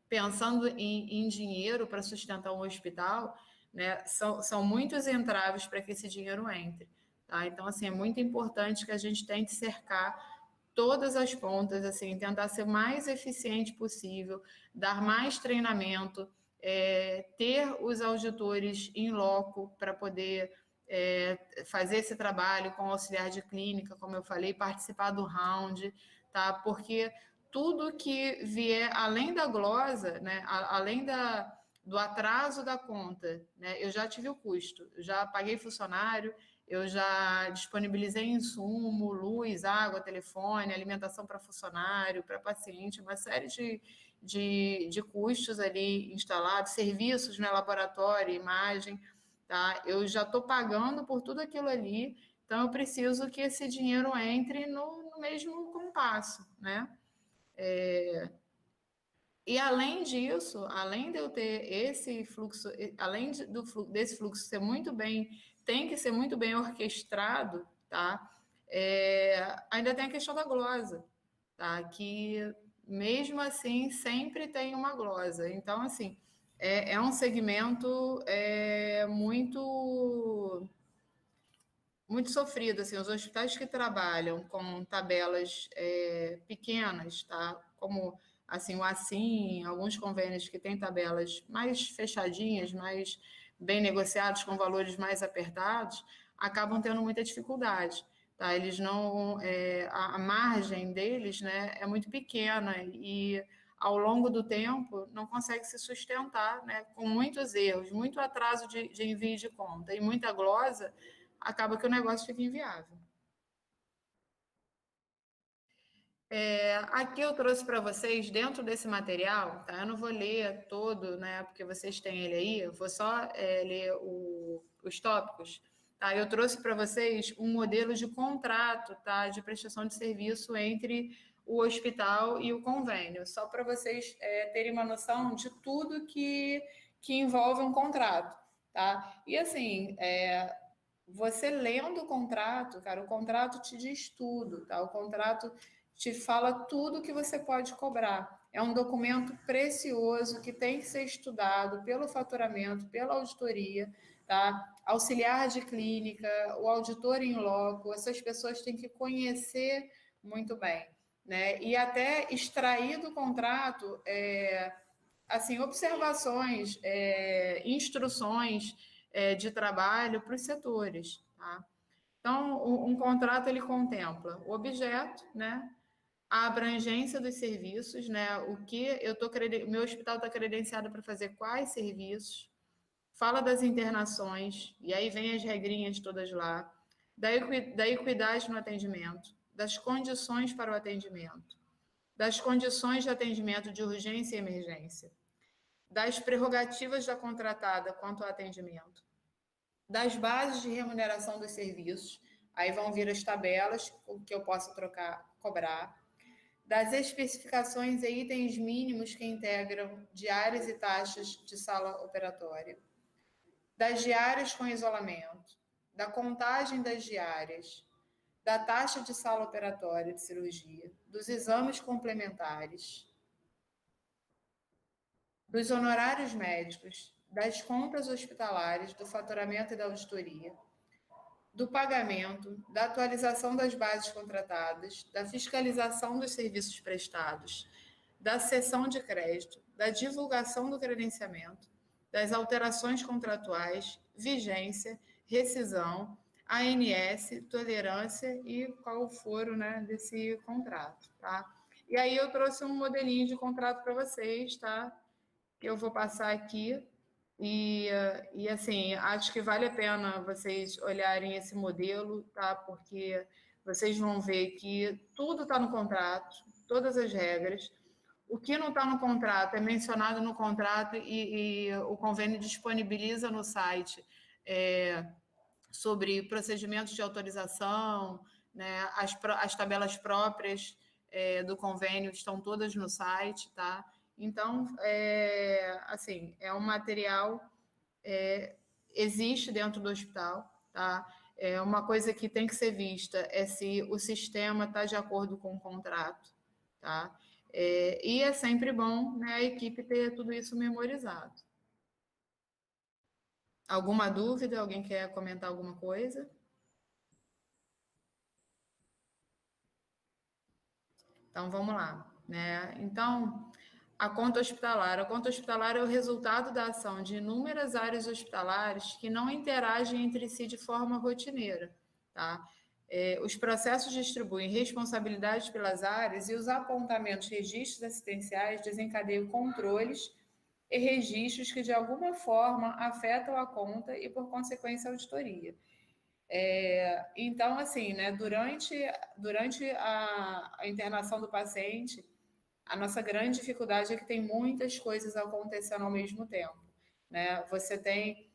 pensando em dinheiro para sustentar um hospital, né, são muitos entraves para que esse dinheiro entre, tá? Então, assim, é muito importante que a gente tente cercar todas as pontas, assim, tentar ser o mais eficiente possível, dar mais treinamento, ter os auditores em loco para poder fazer esse trabalho com auxiliar de clínica, como eu falei, participar do round, tá? Porque tudo que vier além da glosa, né, além do atraso da conta, né, eu já tive o custo, eu já paguei funcionário, eu já disponibilizei insumo, luz, água, telefone, alimentação para funcionário, para paciente, uma série de custos ali instalados, serviços, né, laboratório, imagem. tá? Eu já estou pagando por tudo aquilo ali, então eu preciso que esse dinheiro entre no mesmo compasso, né? E além disso, além de eu ter esse fluxo, além desse fluxo ser muito bem, tem que ser muito bem orquestrado, tá? Ainda tem a questão da glosa, tá? Que mesmo assim sempre tem uma glosa. Então, assim, é um segmento muito sofrido, assim, os hospitais que trabalham com tabelas pequenas, tá? Como assim o Assim, alguns convênios que têm tabelas mais fechadinhas, mais bem negociados, com valores mais apertados, acabam tendo muita dificuldade, tá? Eles não, a margem deles, né, é muito pequena e ao longo do tempo não consegue se sustentar, né, com muitos erros, muito atraso de envio de conta e muita glosa, acaba que o negócio fica inviável. Aqui eu trouxe para vocês, dentro desse material, tá? Eu não vou ler todo, né? Porque vocês têm ele aí, eu vou só ler os tópicos. Tá? Eu trouxe para vocês um modelo de contrato, tá? De prestação de serviço entre o hospital e o convênio, só para vocês terem uma noção de tudo que envolve um contrato. Tá? E assim, você lendo o contrato, cara, o contrato te diz tudo, tá? O contrato te fala tudo que você pode cobrar. É um documento precioso que tem que ser estudado pelo faturamento, pela auditoria, tá? Auxiliar de clínica, o auditor em loco, essas pessoas têm que conhecer muito bem, né? E até extrair do contrato, assim, observações, instruções de trabalho para os setores, tá? Então, um contrato ele contempla o objeto, né? A abrangência dos serviços, né? O que meu hospital está credenciado para fazer quais serviços, fala das internações, e aí vem as regrinhas todas lá, da equidade no atendimento, das condições para o atendimento, das condições de atendimento de urgência e emergência, das prerrogativas da contratada quanto ao atendimento, das bases de remuneração dos serviços, aí vão vir as tabelas que eu posso cobrar, das especificações e itens mínimos que integram diárias e taxas de sala operatória, das diárias com isolamento, da contagem das diárias, da taxa de sala operatória de cirurgia, dos exames complementares, dos honorários médicos, das contas hospitalares, do faturamento e da auditoria, do pagamento, da atualização das bases contratadas, da fiscalização dos serviços prestados, da cessão de crédito, da divulgação do credenciamento, das alterações contratuais, vigência, rescisão, ANS, tolerância e qual o foro, né, desse contrato, tá? E aí eu trouxe um modelinho de contrato para vocês, tá? Que eu vou passar aqui. E assim, acho que vale a pena vocês olharem esse modelo, tá? Porque vocês vão ver que tudo está no contrato, todas as regras. O que não está no contrato é mencionado no contrato e o convênio disponibiliza no site sobre procedimentos de autorização, né? As tabelas próprias do convênio estão todas no site, tá? Então, assim, é um material, existe dentro do hospital, tá? Uma coisa que tem que ser vista é se o sistema está de acordo com o contrato, tá? E é sempre bom, né, a equipe ter tudo isso memorizado. Alguma dúvida? Alguém quer comentar alguma coisa? Então, vamos lá, né? Então, a conta hospitalar. A conta hospitalar é o resultado da ação de inúmeras áreas hospitalares que não interagem entre si de forma rotineira, tá? Os processos distribuem responsabilidades pelas áreas e os apontamentos, registros assistenciais desencadeiam controles e registros que, de alguma forma, afetam a conta e, por consequência, a auditoria. Então, assim, né, durante a internação do paciente, a nossa grande dificuldade é que tem muitas coisas acontecendo ao mesmo tempo, né? Você tem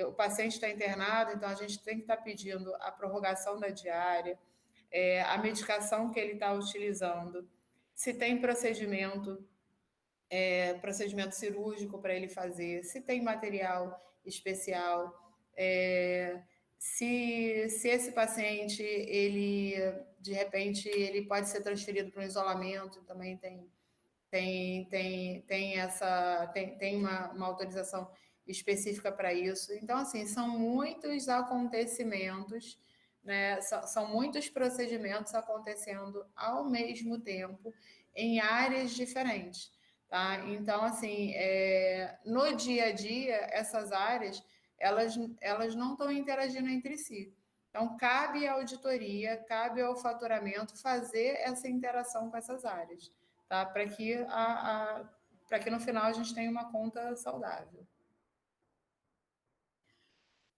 o paciente está internado, então a gente tem que estar pedindo a prorrogação da diária, a medicação que ele está utilizando, se tem procedimento cirúrgico para ele fazer, se tem material especial, se esse paciente, ele, de repente, ele pode ser transferido para um isolamento, também tem uma autorização específica para isso. Então, assim, são muitos acontecimentos, né? São muitos procedimentos acontecendo ao mesmo tempo em áreas diferentes, tá? Então, assim, no dia a dia, essas áreas, elas não estão interagindo entre si. Então, cabe à auditoria, cabe ao faturamento fazer essa interação com essas áreas, tá? Para que no final a gente tenha uma conta saudável.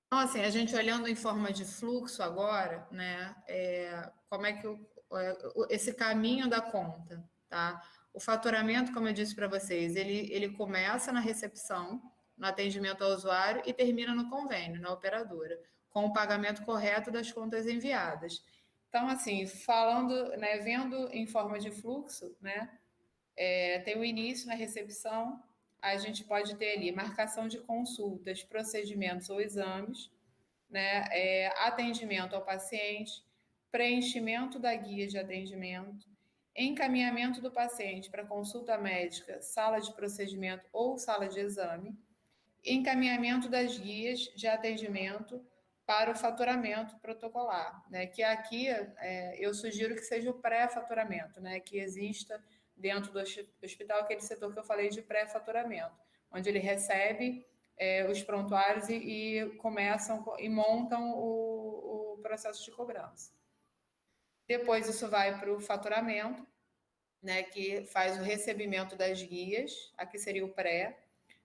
Então, assim, a gente olhando em forma de fluxo agora, né? Como é que esse caminho da conta, tá? O faturamento, como eu disse para vocês, ele começa na recepção, no atendimento ao usuário e termina no convênio, na operadora, com o pagamento correto das contas enviadas. Então, assim, falando, né, vendo em forma de fluxo, né? Tem o início na recepção, a gente pode ter ali marcação de consultas, procedimentos ou exames, né? Atendimento ao paciente, preenchimento da guia de atendimento, encaminhamento do paciente para consulta médica, sala de procedimento ou sala de exame, encaminhamento das guias de atendimento para o faturamento protocolar, né? Que aqui eu sugiro que seja o pré-faturamento, né? Que exista dentro do hospital aquele setor que eu falei de pré-faturamento, onde ele recebe os prontuários e começam e montam o processo de cobrança. Depois isso vai para o faturamento, né? Que faz o recebimento das guias, aqui seria o pré,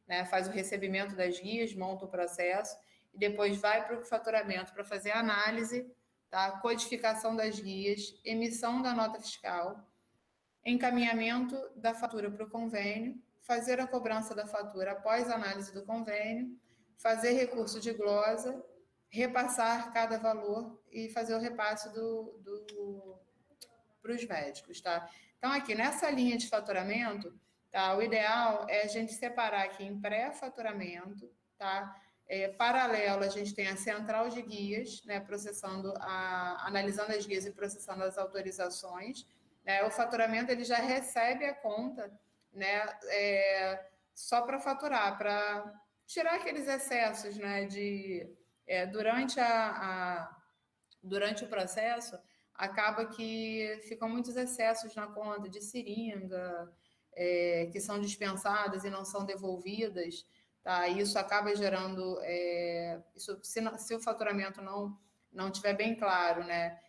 né? Faz o recebimento das guias, monta o processo e depois vai para o faturamento para fazer a análise, tá? Codificação das guias, emissão da nota fiscal, encaminhamento da fatura para o convênio, fazer a cobrança da fatura após a análise do convênio, fazer recurso de glosa, repassar cada valor e fazer o repasse para os médicos, tá? Então, aqui nessa linha de faturamento, tá? O ideal é a gente separar aqui em pré-faturamento, tá? Paralelo, a gente tem a central de guias, né? Analisando as guias e processando as autorizações. O faturamento ele já recebe a conta, né? Só para faturar, para tirar aqueles excessos, né? Durante o processo, acaba que ficam muitos excessos na conta de seringa, que são dispensadas e não são devolvidas, tá? Isso acaba gerando, se o faturamento não tiver bem claro, né?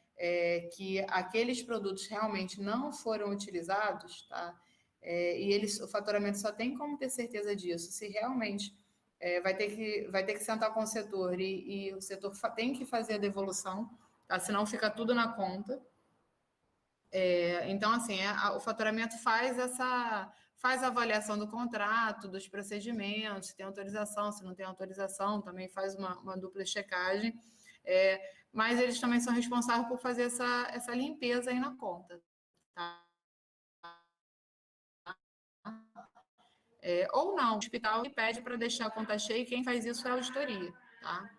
Que aqueles produtos realmente não foram utilizados, tá? O faturamento só tem como ter certeza disso, se realmente vai ter que sentar com o setor e o setor tem que fazer a devolução, tá? Senão fica tudo na conta. Então, assim, o faturamento faz a avaliação do contrato, dos procedimentos, se tem autorização, se não tem autorização, também faz uma dupla checagem, mas eles também são responsáveis por fazer essa limpeza aí na conta, tá? Ou não, o hospital pede para deixar a conta cheia e quem faz isso é a auditoria, tá?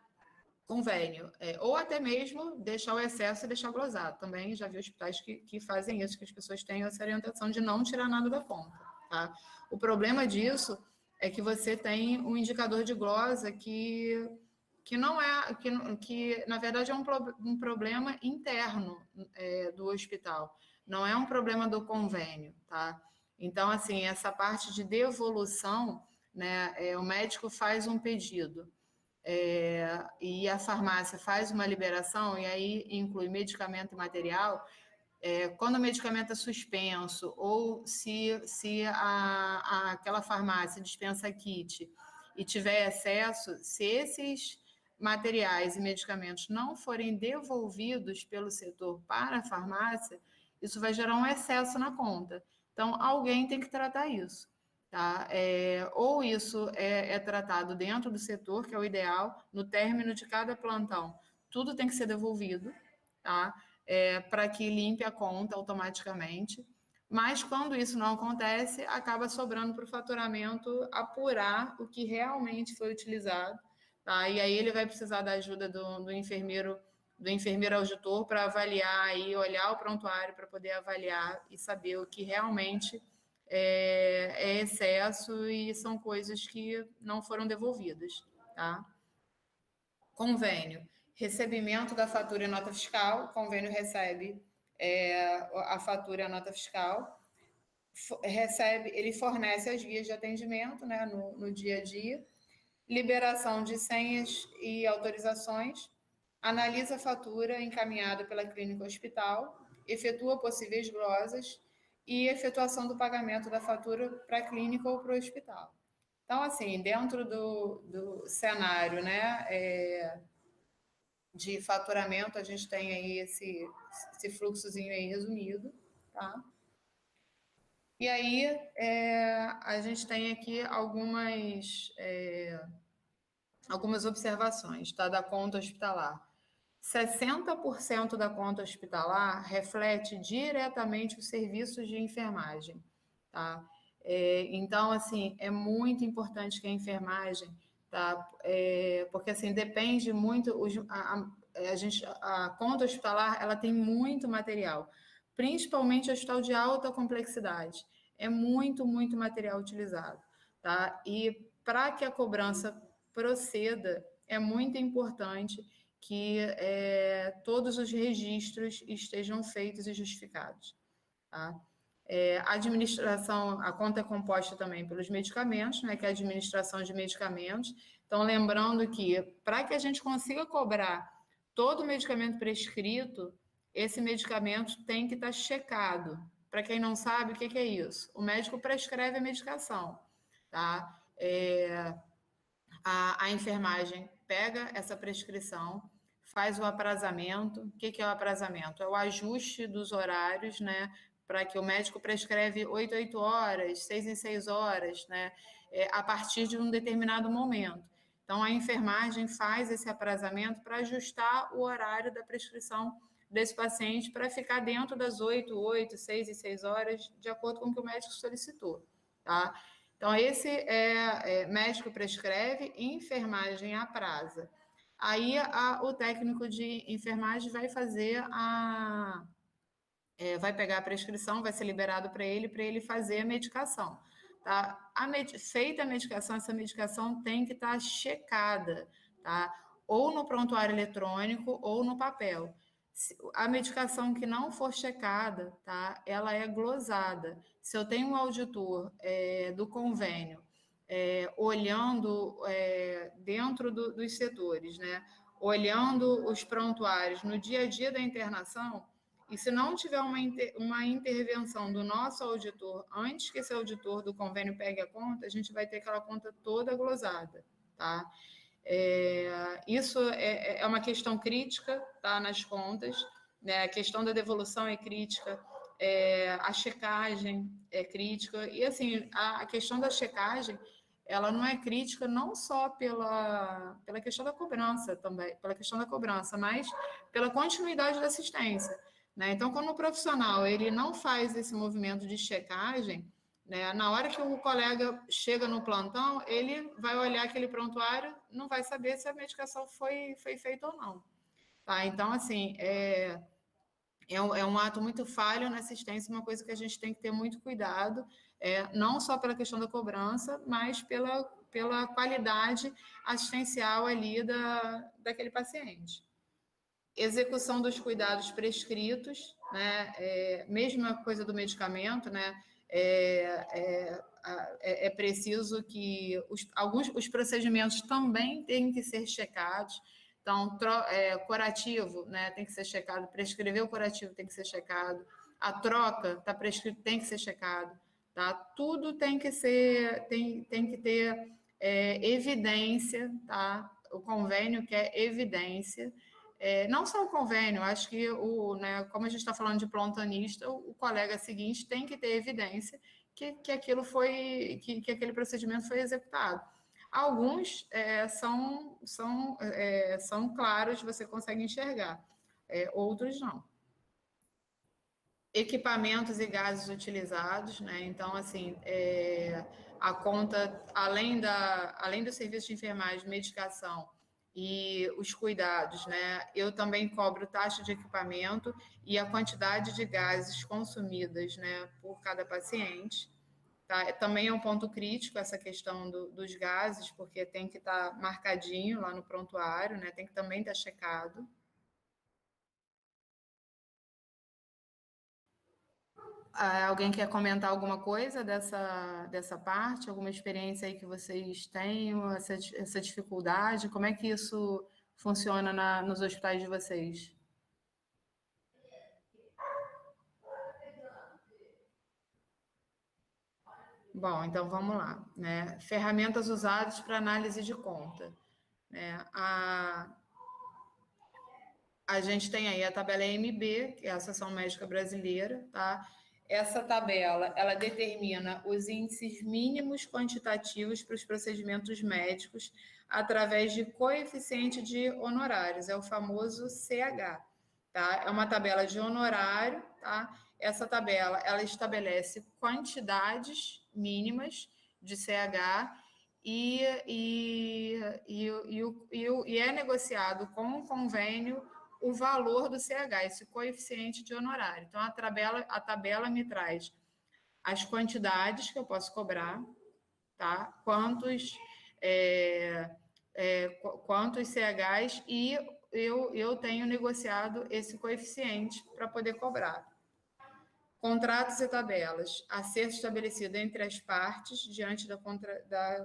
Convênio, ou até mesmo deixar o excesso e deixar glosado. Também já vi hospitais que fazem isso, que as pessoas têm essa orientação de não tirar nada da conta, tá? O problema disso é que você tem um indicador de glosa que não que na verdade é um problema interno do hospital, não é um problema do convênio, tá? Então, assim, essa parte de devolução, né, o médico faz um pedido, e a farmácia faz uma liberação, e aí inclui medicamento e material. Quando o medicamento é suspenso, ou se aquela farmácia dispensa kit e tiver excesso, se esses materiais e medicamentos não forem devolvidos pelo setor para a farmácia, isso vai gerar um excesso na conta. Então, alguém tem que tratar isso, tá? Ou isso é tratado dentro do setor, que é o ideal, no término de cada plantão, tudo tem que ser devolvido, tá? Para que limpe a conta automaticamente. Mas quando isso não acontece, acaba sobrando para o faturamento apurar o que realmente foi utilizado, tá? E aí ele vai precisar da ajuda do enfermeiro auditor para avaliar e olhar o prontuário para poder avaliar e saber o que realmente é excesso e são coisas que não foram devolvidas, tá? Convênio. Recebimento da fatura e nota fiscal. O convênio recebe a fatura e a nota fiscal. Ele fornece as guias de atendimento, né, no dia a dia. Liberação de senhas e autorizações. Analisa a fatura encaminhada pela clínica hospital. Efetua possíveis glosas e efetuação do pagamento da fatura para a clínica ou para o hospital. Então, assim, dentro do cenário, né, de faturamento, a gente tem aí esse fluxozinho aí resumido, tá? E aí, a gente tem aqui algumas observações, tá? Da conta hospitalar. 60% da conta hospitalar reflete diretamente os serviços de enfermagem, tá? Então, assim, é muito importante que a enfermagem, tá? Porque, assim, depende muito, a conta hospitalar, ela tem muito material, principalmente hospital de alta complexidade. É muito, muito material utilizado, tá? E para que a cobrança proceda, é muito importante que todos os registros estejam feitos e justificados, tá? A administração, a conta é composta também pelos medicamentos, né, que é a administração de medicamentos. Então, lembrando que para que a gente consiga cobrar todo o medicamento prescrito, esse medicamento tem que estar checado. Para quem não sabe, o que é isso? O médico prescreve a medicação, tá? A enfermagem pega essa prescrição, faz o aprazamento. O que é o aprazamento? É o ajuste dos horários, né? Para que o médico prescreve 8 em 8 horas, 6 em 6 horas, né? A partir de um determinado momento. Então, a enfermagem faz esse aprazamento para ajustar o horário da prescrição desse paciente para ficar dentro das 8, 6 e 6 horas, de acordo com o que o médico solicitou, tá? Então, esse médico prescreve, enfermagem apraza. Aí, o técnico de enfermagem vai fazer vai pegar a prescrição, vai ser liberado para ele fazer a medicação. Tá? Feita a medicação, essa medicação tem que estar checada, tá? Ou no prontuário eletrônico ou no papel. A medicação que não for checada, tá? Ela é glosada. Se eu tenho um auditor do convênio olhando dentro dos setores, né? Olhando os prontuários no dia a dia da internação, e se não tiver uma intervenção do nosso auditor antes que esse auditor do convênio pegue a conta, a gente vai ter aquela conta toda glosada, tá? Isso é uma questão crítica, tá, nas contas, né? A questão da devolução é crítica, a checagem é crítica, e assim, a questão da checagem, ela não é crítica não só pela questão da cobrança também, pela questão da cobrança, mas pela continuidade da assistência, né? Então, quando o profissional ele não faz esse movimento de checagem, né, na hora que o colega chega no plantão, ele vai olhar aquele prontuário, não vai saber se a medicação foi feita ou não. Tá? Então, assim, é um ato muito falho na assistência, uma coisa que a gente tem que ter muito cuidado, não só pela questão da cobrança, mas pela qualidade assistencial ali daquele paciente. Execução dos cuidados prescritos, né? Mesma coisa do medicamento, né? É preciso que os procedimentos também têm que ser checados. Então, curativo, né, tem que ser checado, prescrever o curativo tem que ser checado, a troca está prescrito, tem que ser checado, tá? Tudo tem que ter evidência, tá? O convênio quer evidência. Não só o convênio, acho que, né, como a gente está falando de plantonista, o colega seguinte tem que ter evidência que aquele procedimento foi executado. Alguns são claros, você consegue enxergar, outros não. Equipamentos e gases utilizados, né? Então, assim, a conta, além do serviço de enfermagem, medicação e os cuidados, né? Eu também cobro taxa de equipamento e a quantidade de gases consumidas, né, por cada paciente. Tá? Também é um ponto crítico essa questão dos gases, porque tem que estar marcadinho lá no prontuário, né? Tem que também estar checado. Alguém quer comentar alguma coisa dessa parte? Alguma experiência aí que vocês tenham, essa dificuldade? Como é que isso funciona nos hospitais de vocês? Bom, então vamos lá, né? Ferramentas usadas para análise de conta, né? A gente tem aí a tabela EMB, que é a Associação Médica Brasileira, tá? Essa tabela, ela determina os índices mínimos quantitativos para os procedimentos médicos através de coeficiente de honorários, é o famoso CH, tá? É uma tabela de honorário, tá? Essa tabela, ela estabelece quantidades mínimas de CH e é negociado com o convênio o valor do CH, esse coeficiente de honorário. Então, a tabela me traz as quantidades que eu posso cobrar, tá? Quantos CHs, e eu tenho negociado esse coeficiente para poder cobrar. Contratos e tabelas, acerto estabelecido entre as partes diante da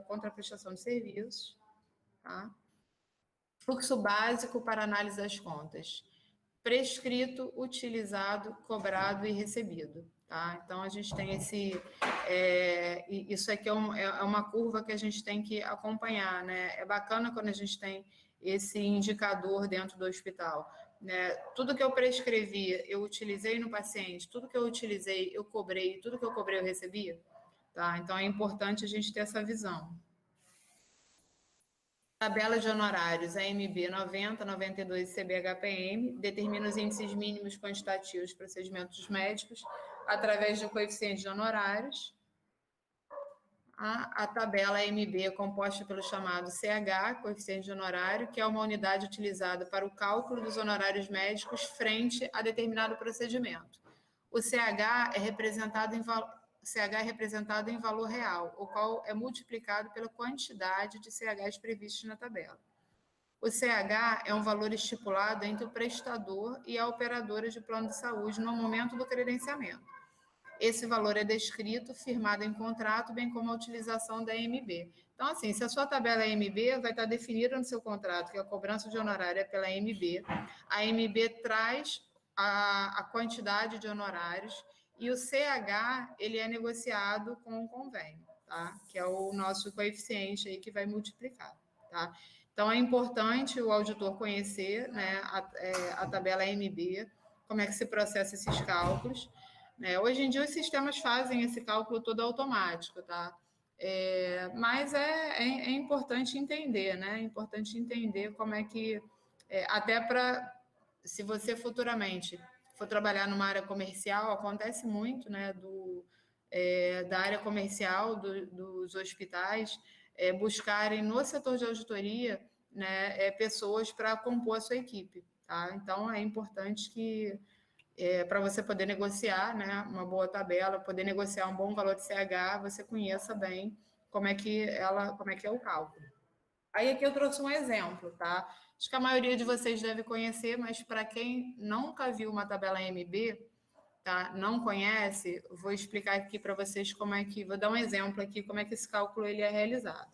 contraprestação de serviços, tá? Fluxo básico para análise das contas. Prescrito, utilizado, cobrado e recebido. Tá? Então, a gente tem isso aqui é uma curva que a gente tem que acompanhar. Né? É bacana quando a gente tem esse indicador dentro do hospital. Né? Tudo que eu prescrevi, eu utilizei no paciente, tudo que eu utilizei, eu cobrei, tudo que eu cobrei, eu recebi. Tá? Então, é importante a gente ter essa visão. Tabela de honorários, AMB 90, 92 e CBHPM, determina os índices mínimos quantitativos de procedimentos médicos através do coeficiente de honorários. A tabela AMB é composta pelo chamado CH, coeficiente de honorário, que é uma unidade utilizada para o cálculo dos honorários médicos frente a determinado procedimento. O CH é representado em valor real, o qual é multiplicado pela quantidade de CHs previstos na tabela. O CH é um valor estipulado entre o prestador e a operadora de plano de saúde no momento do credenciamento. Esse valor é descrito, firmado em contrato, bem como a utilização da AMB. Então, assim, se a sua tabela é AMB, vai estar definida no seu contrato que a cobrança de honorário é pela AMB. A AMB traz a quantidade de honorários e o CH, ele é negociado com o convênio, tá? Que é o nosso coeficiente aí que vai multiplicar, tá? Então, é importante o auditor conhecer, né, a tabela AMB, como é que se processa esses cálculos. Hoje em dia, os sistemas fazem esse cálculo todo automático, tá? Mas é importante entender, né? É importante entender como é que... até para, se você futuramente for trabalhar numa área comercial, acontece muito, né? Da área comercial dos hospitais, buscarem no setor de auditoria, né, pessoas para compor a sua equipe, tá? Então, é importante que... para você poder negociar, né, uma boa tabela, poder negociar um bom valor de CH, você conheça bem como é que é o cálculo. Aí aqui eu trouxe um exemplo, tá? Acho que a maioria de vocês deve conhecer, mas para quem nunca viu uma tabela MB, tá? Não conhece, vou explicar aqui para vocês vou dar um exemplo aqui como é que esse cálculo ele é realizado.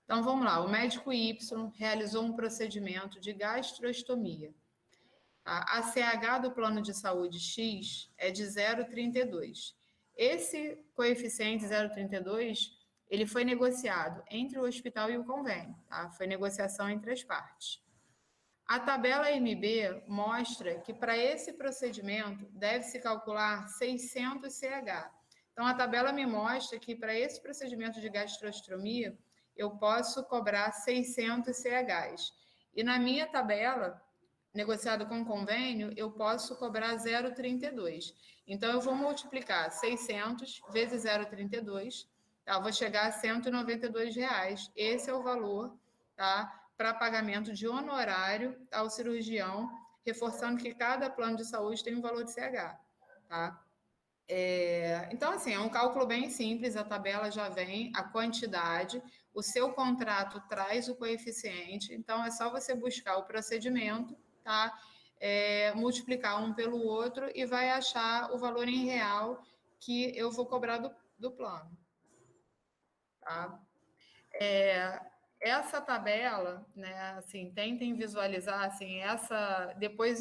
Então vamos lá, o médico Y realizou um procedimento de gastrostomia. A CH do plano de saúde X é de 0,32. Esse coeficiente 0,32, ele foi negociado entre o hospital e o convênio, tá? Foi negociação entre as partes. A tabela MB mostra que para esse procedimento deve-se calcular 600 CH. Então, a tabela me mostra que para esse procedimento de gastrostomia, eu posso cobrar 600 CHs. E na minha tabela, negociado com convênio, eu posso cobrar 0,32. Então, eu vou multiplicar 600 vezes 0,32, tá? Eu vou chegar a R$192. Esse é o valor, tá? Para pagamento de honorário ao cirurgião, reforçando que cada plano de saúde tem um valor de CH, tá? Então, assim, é um cálculo bem simples, a tabela já vem, a quantidade, o seu contrato traz o coeficiente, então é só você buscar o procedimento, tá? Multiplicar um pelo outro e vai achar o valor em real que eu vou cobrar do plano, tá? Essa tabela, né, assim, tentem visualizar, assim, depois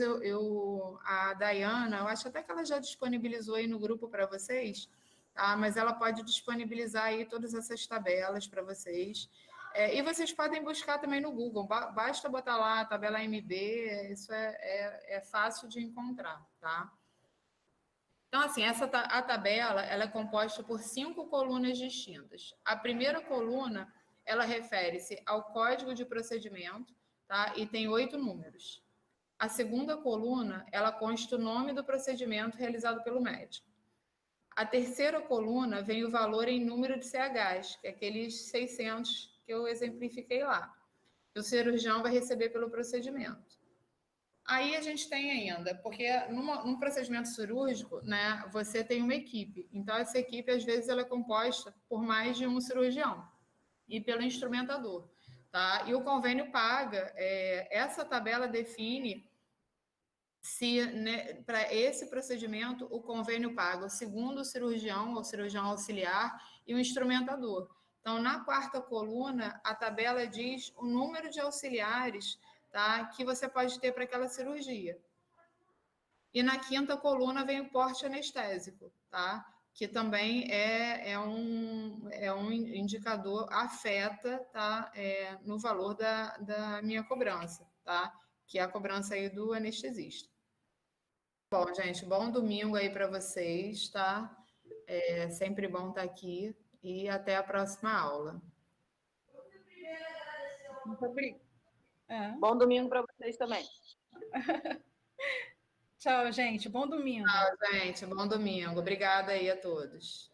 a Dayana, eu acho até que ela já disponibilizou aí no grupo para vocês, tá? Mas ela pode disponibilizar aí todas essas tabelas para vocês. E vocês podem buscar também no Google, basta botar lá a tabela MB, isso é fácil de encontrar, tá? Então, assim, a tabela, ela é composta por 5 colunas distintas. A primeira coluna, ela refere-se ao código de procedimento, tá? E tem 8 números. A segunda coluna, ela consta o nome do procedimento realizado pelo médico. A terceira coluna vem o valor em número de CHs, que é aqueles 600 que eu exemplifiquei lá, que o cirurgião vai receber pelo procedimento. Aí a gente tem ainda, porque num procedimento cirúrgico, né, você tem uma equipe. Então, essa equipe, às vezes, ela é composta por mais de um cirurgião e pelo instrumentador, tá? E o convênio paga, essa tabela define se, né, para esse procedimento, o convênio paga o segundo cirurgião, ou cirurgião auxiliar, e o instrumentador. Então, na quarta coluna, a tabela diz o número de auxiliares, tá, que você pode ter para aquela cirurgia. E na quinta coluna vem o porte anestésico, tá? Que também é um indicador, afeta, tá? No valor da minha cobrança, tá? Que é a cobrança aí do anestesista. Bom, gente, bom domingo aí para vocês, tá? É sempre bom estar aqui e até a próxima aula. Muito obrigada. Bom domingo para vocês também. Tchau, gente. Bom domingo. Tchau, gente. Bom domingo. Obrigada aí a todos.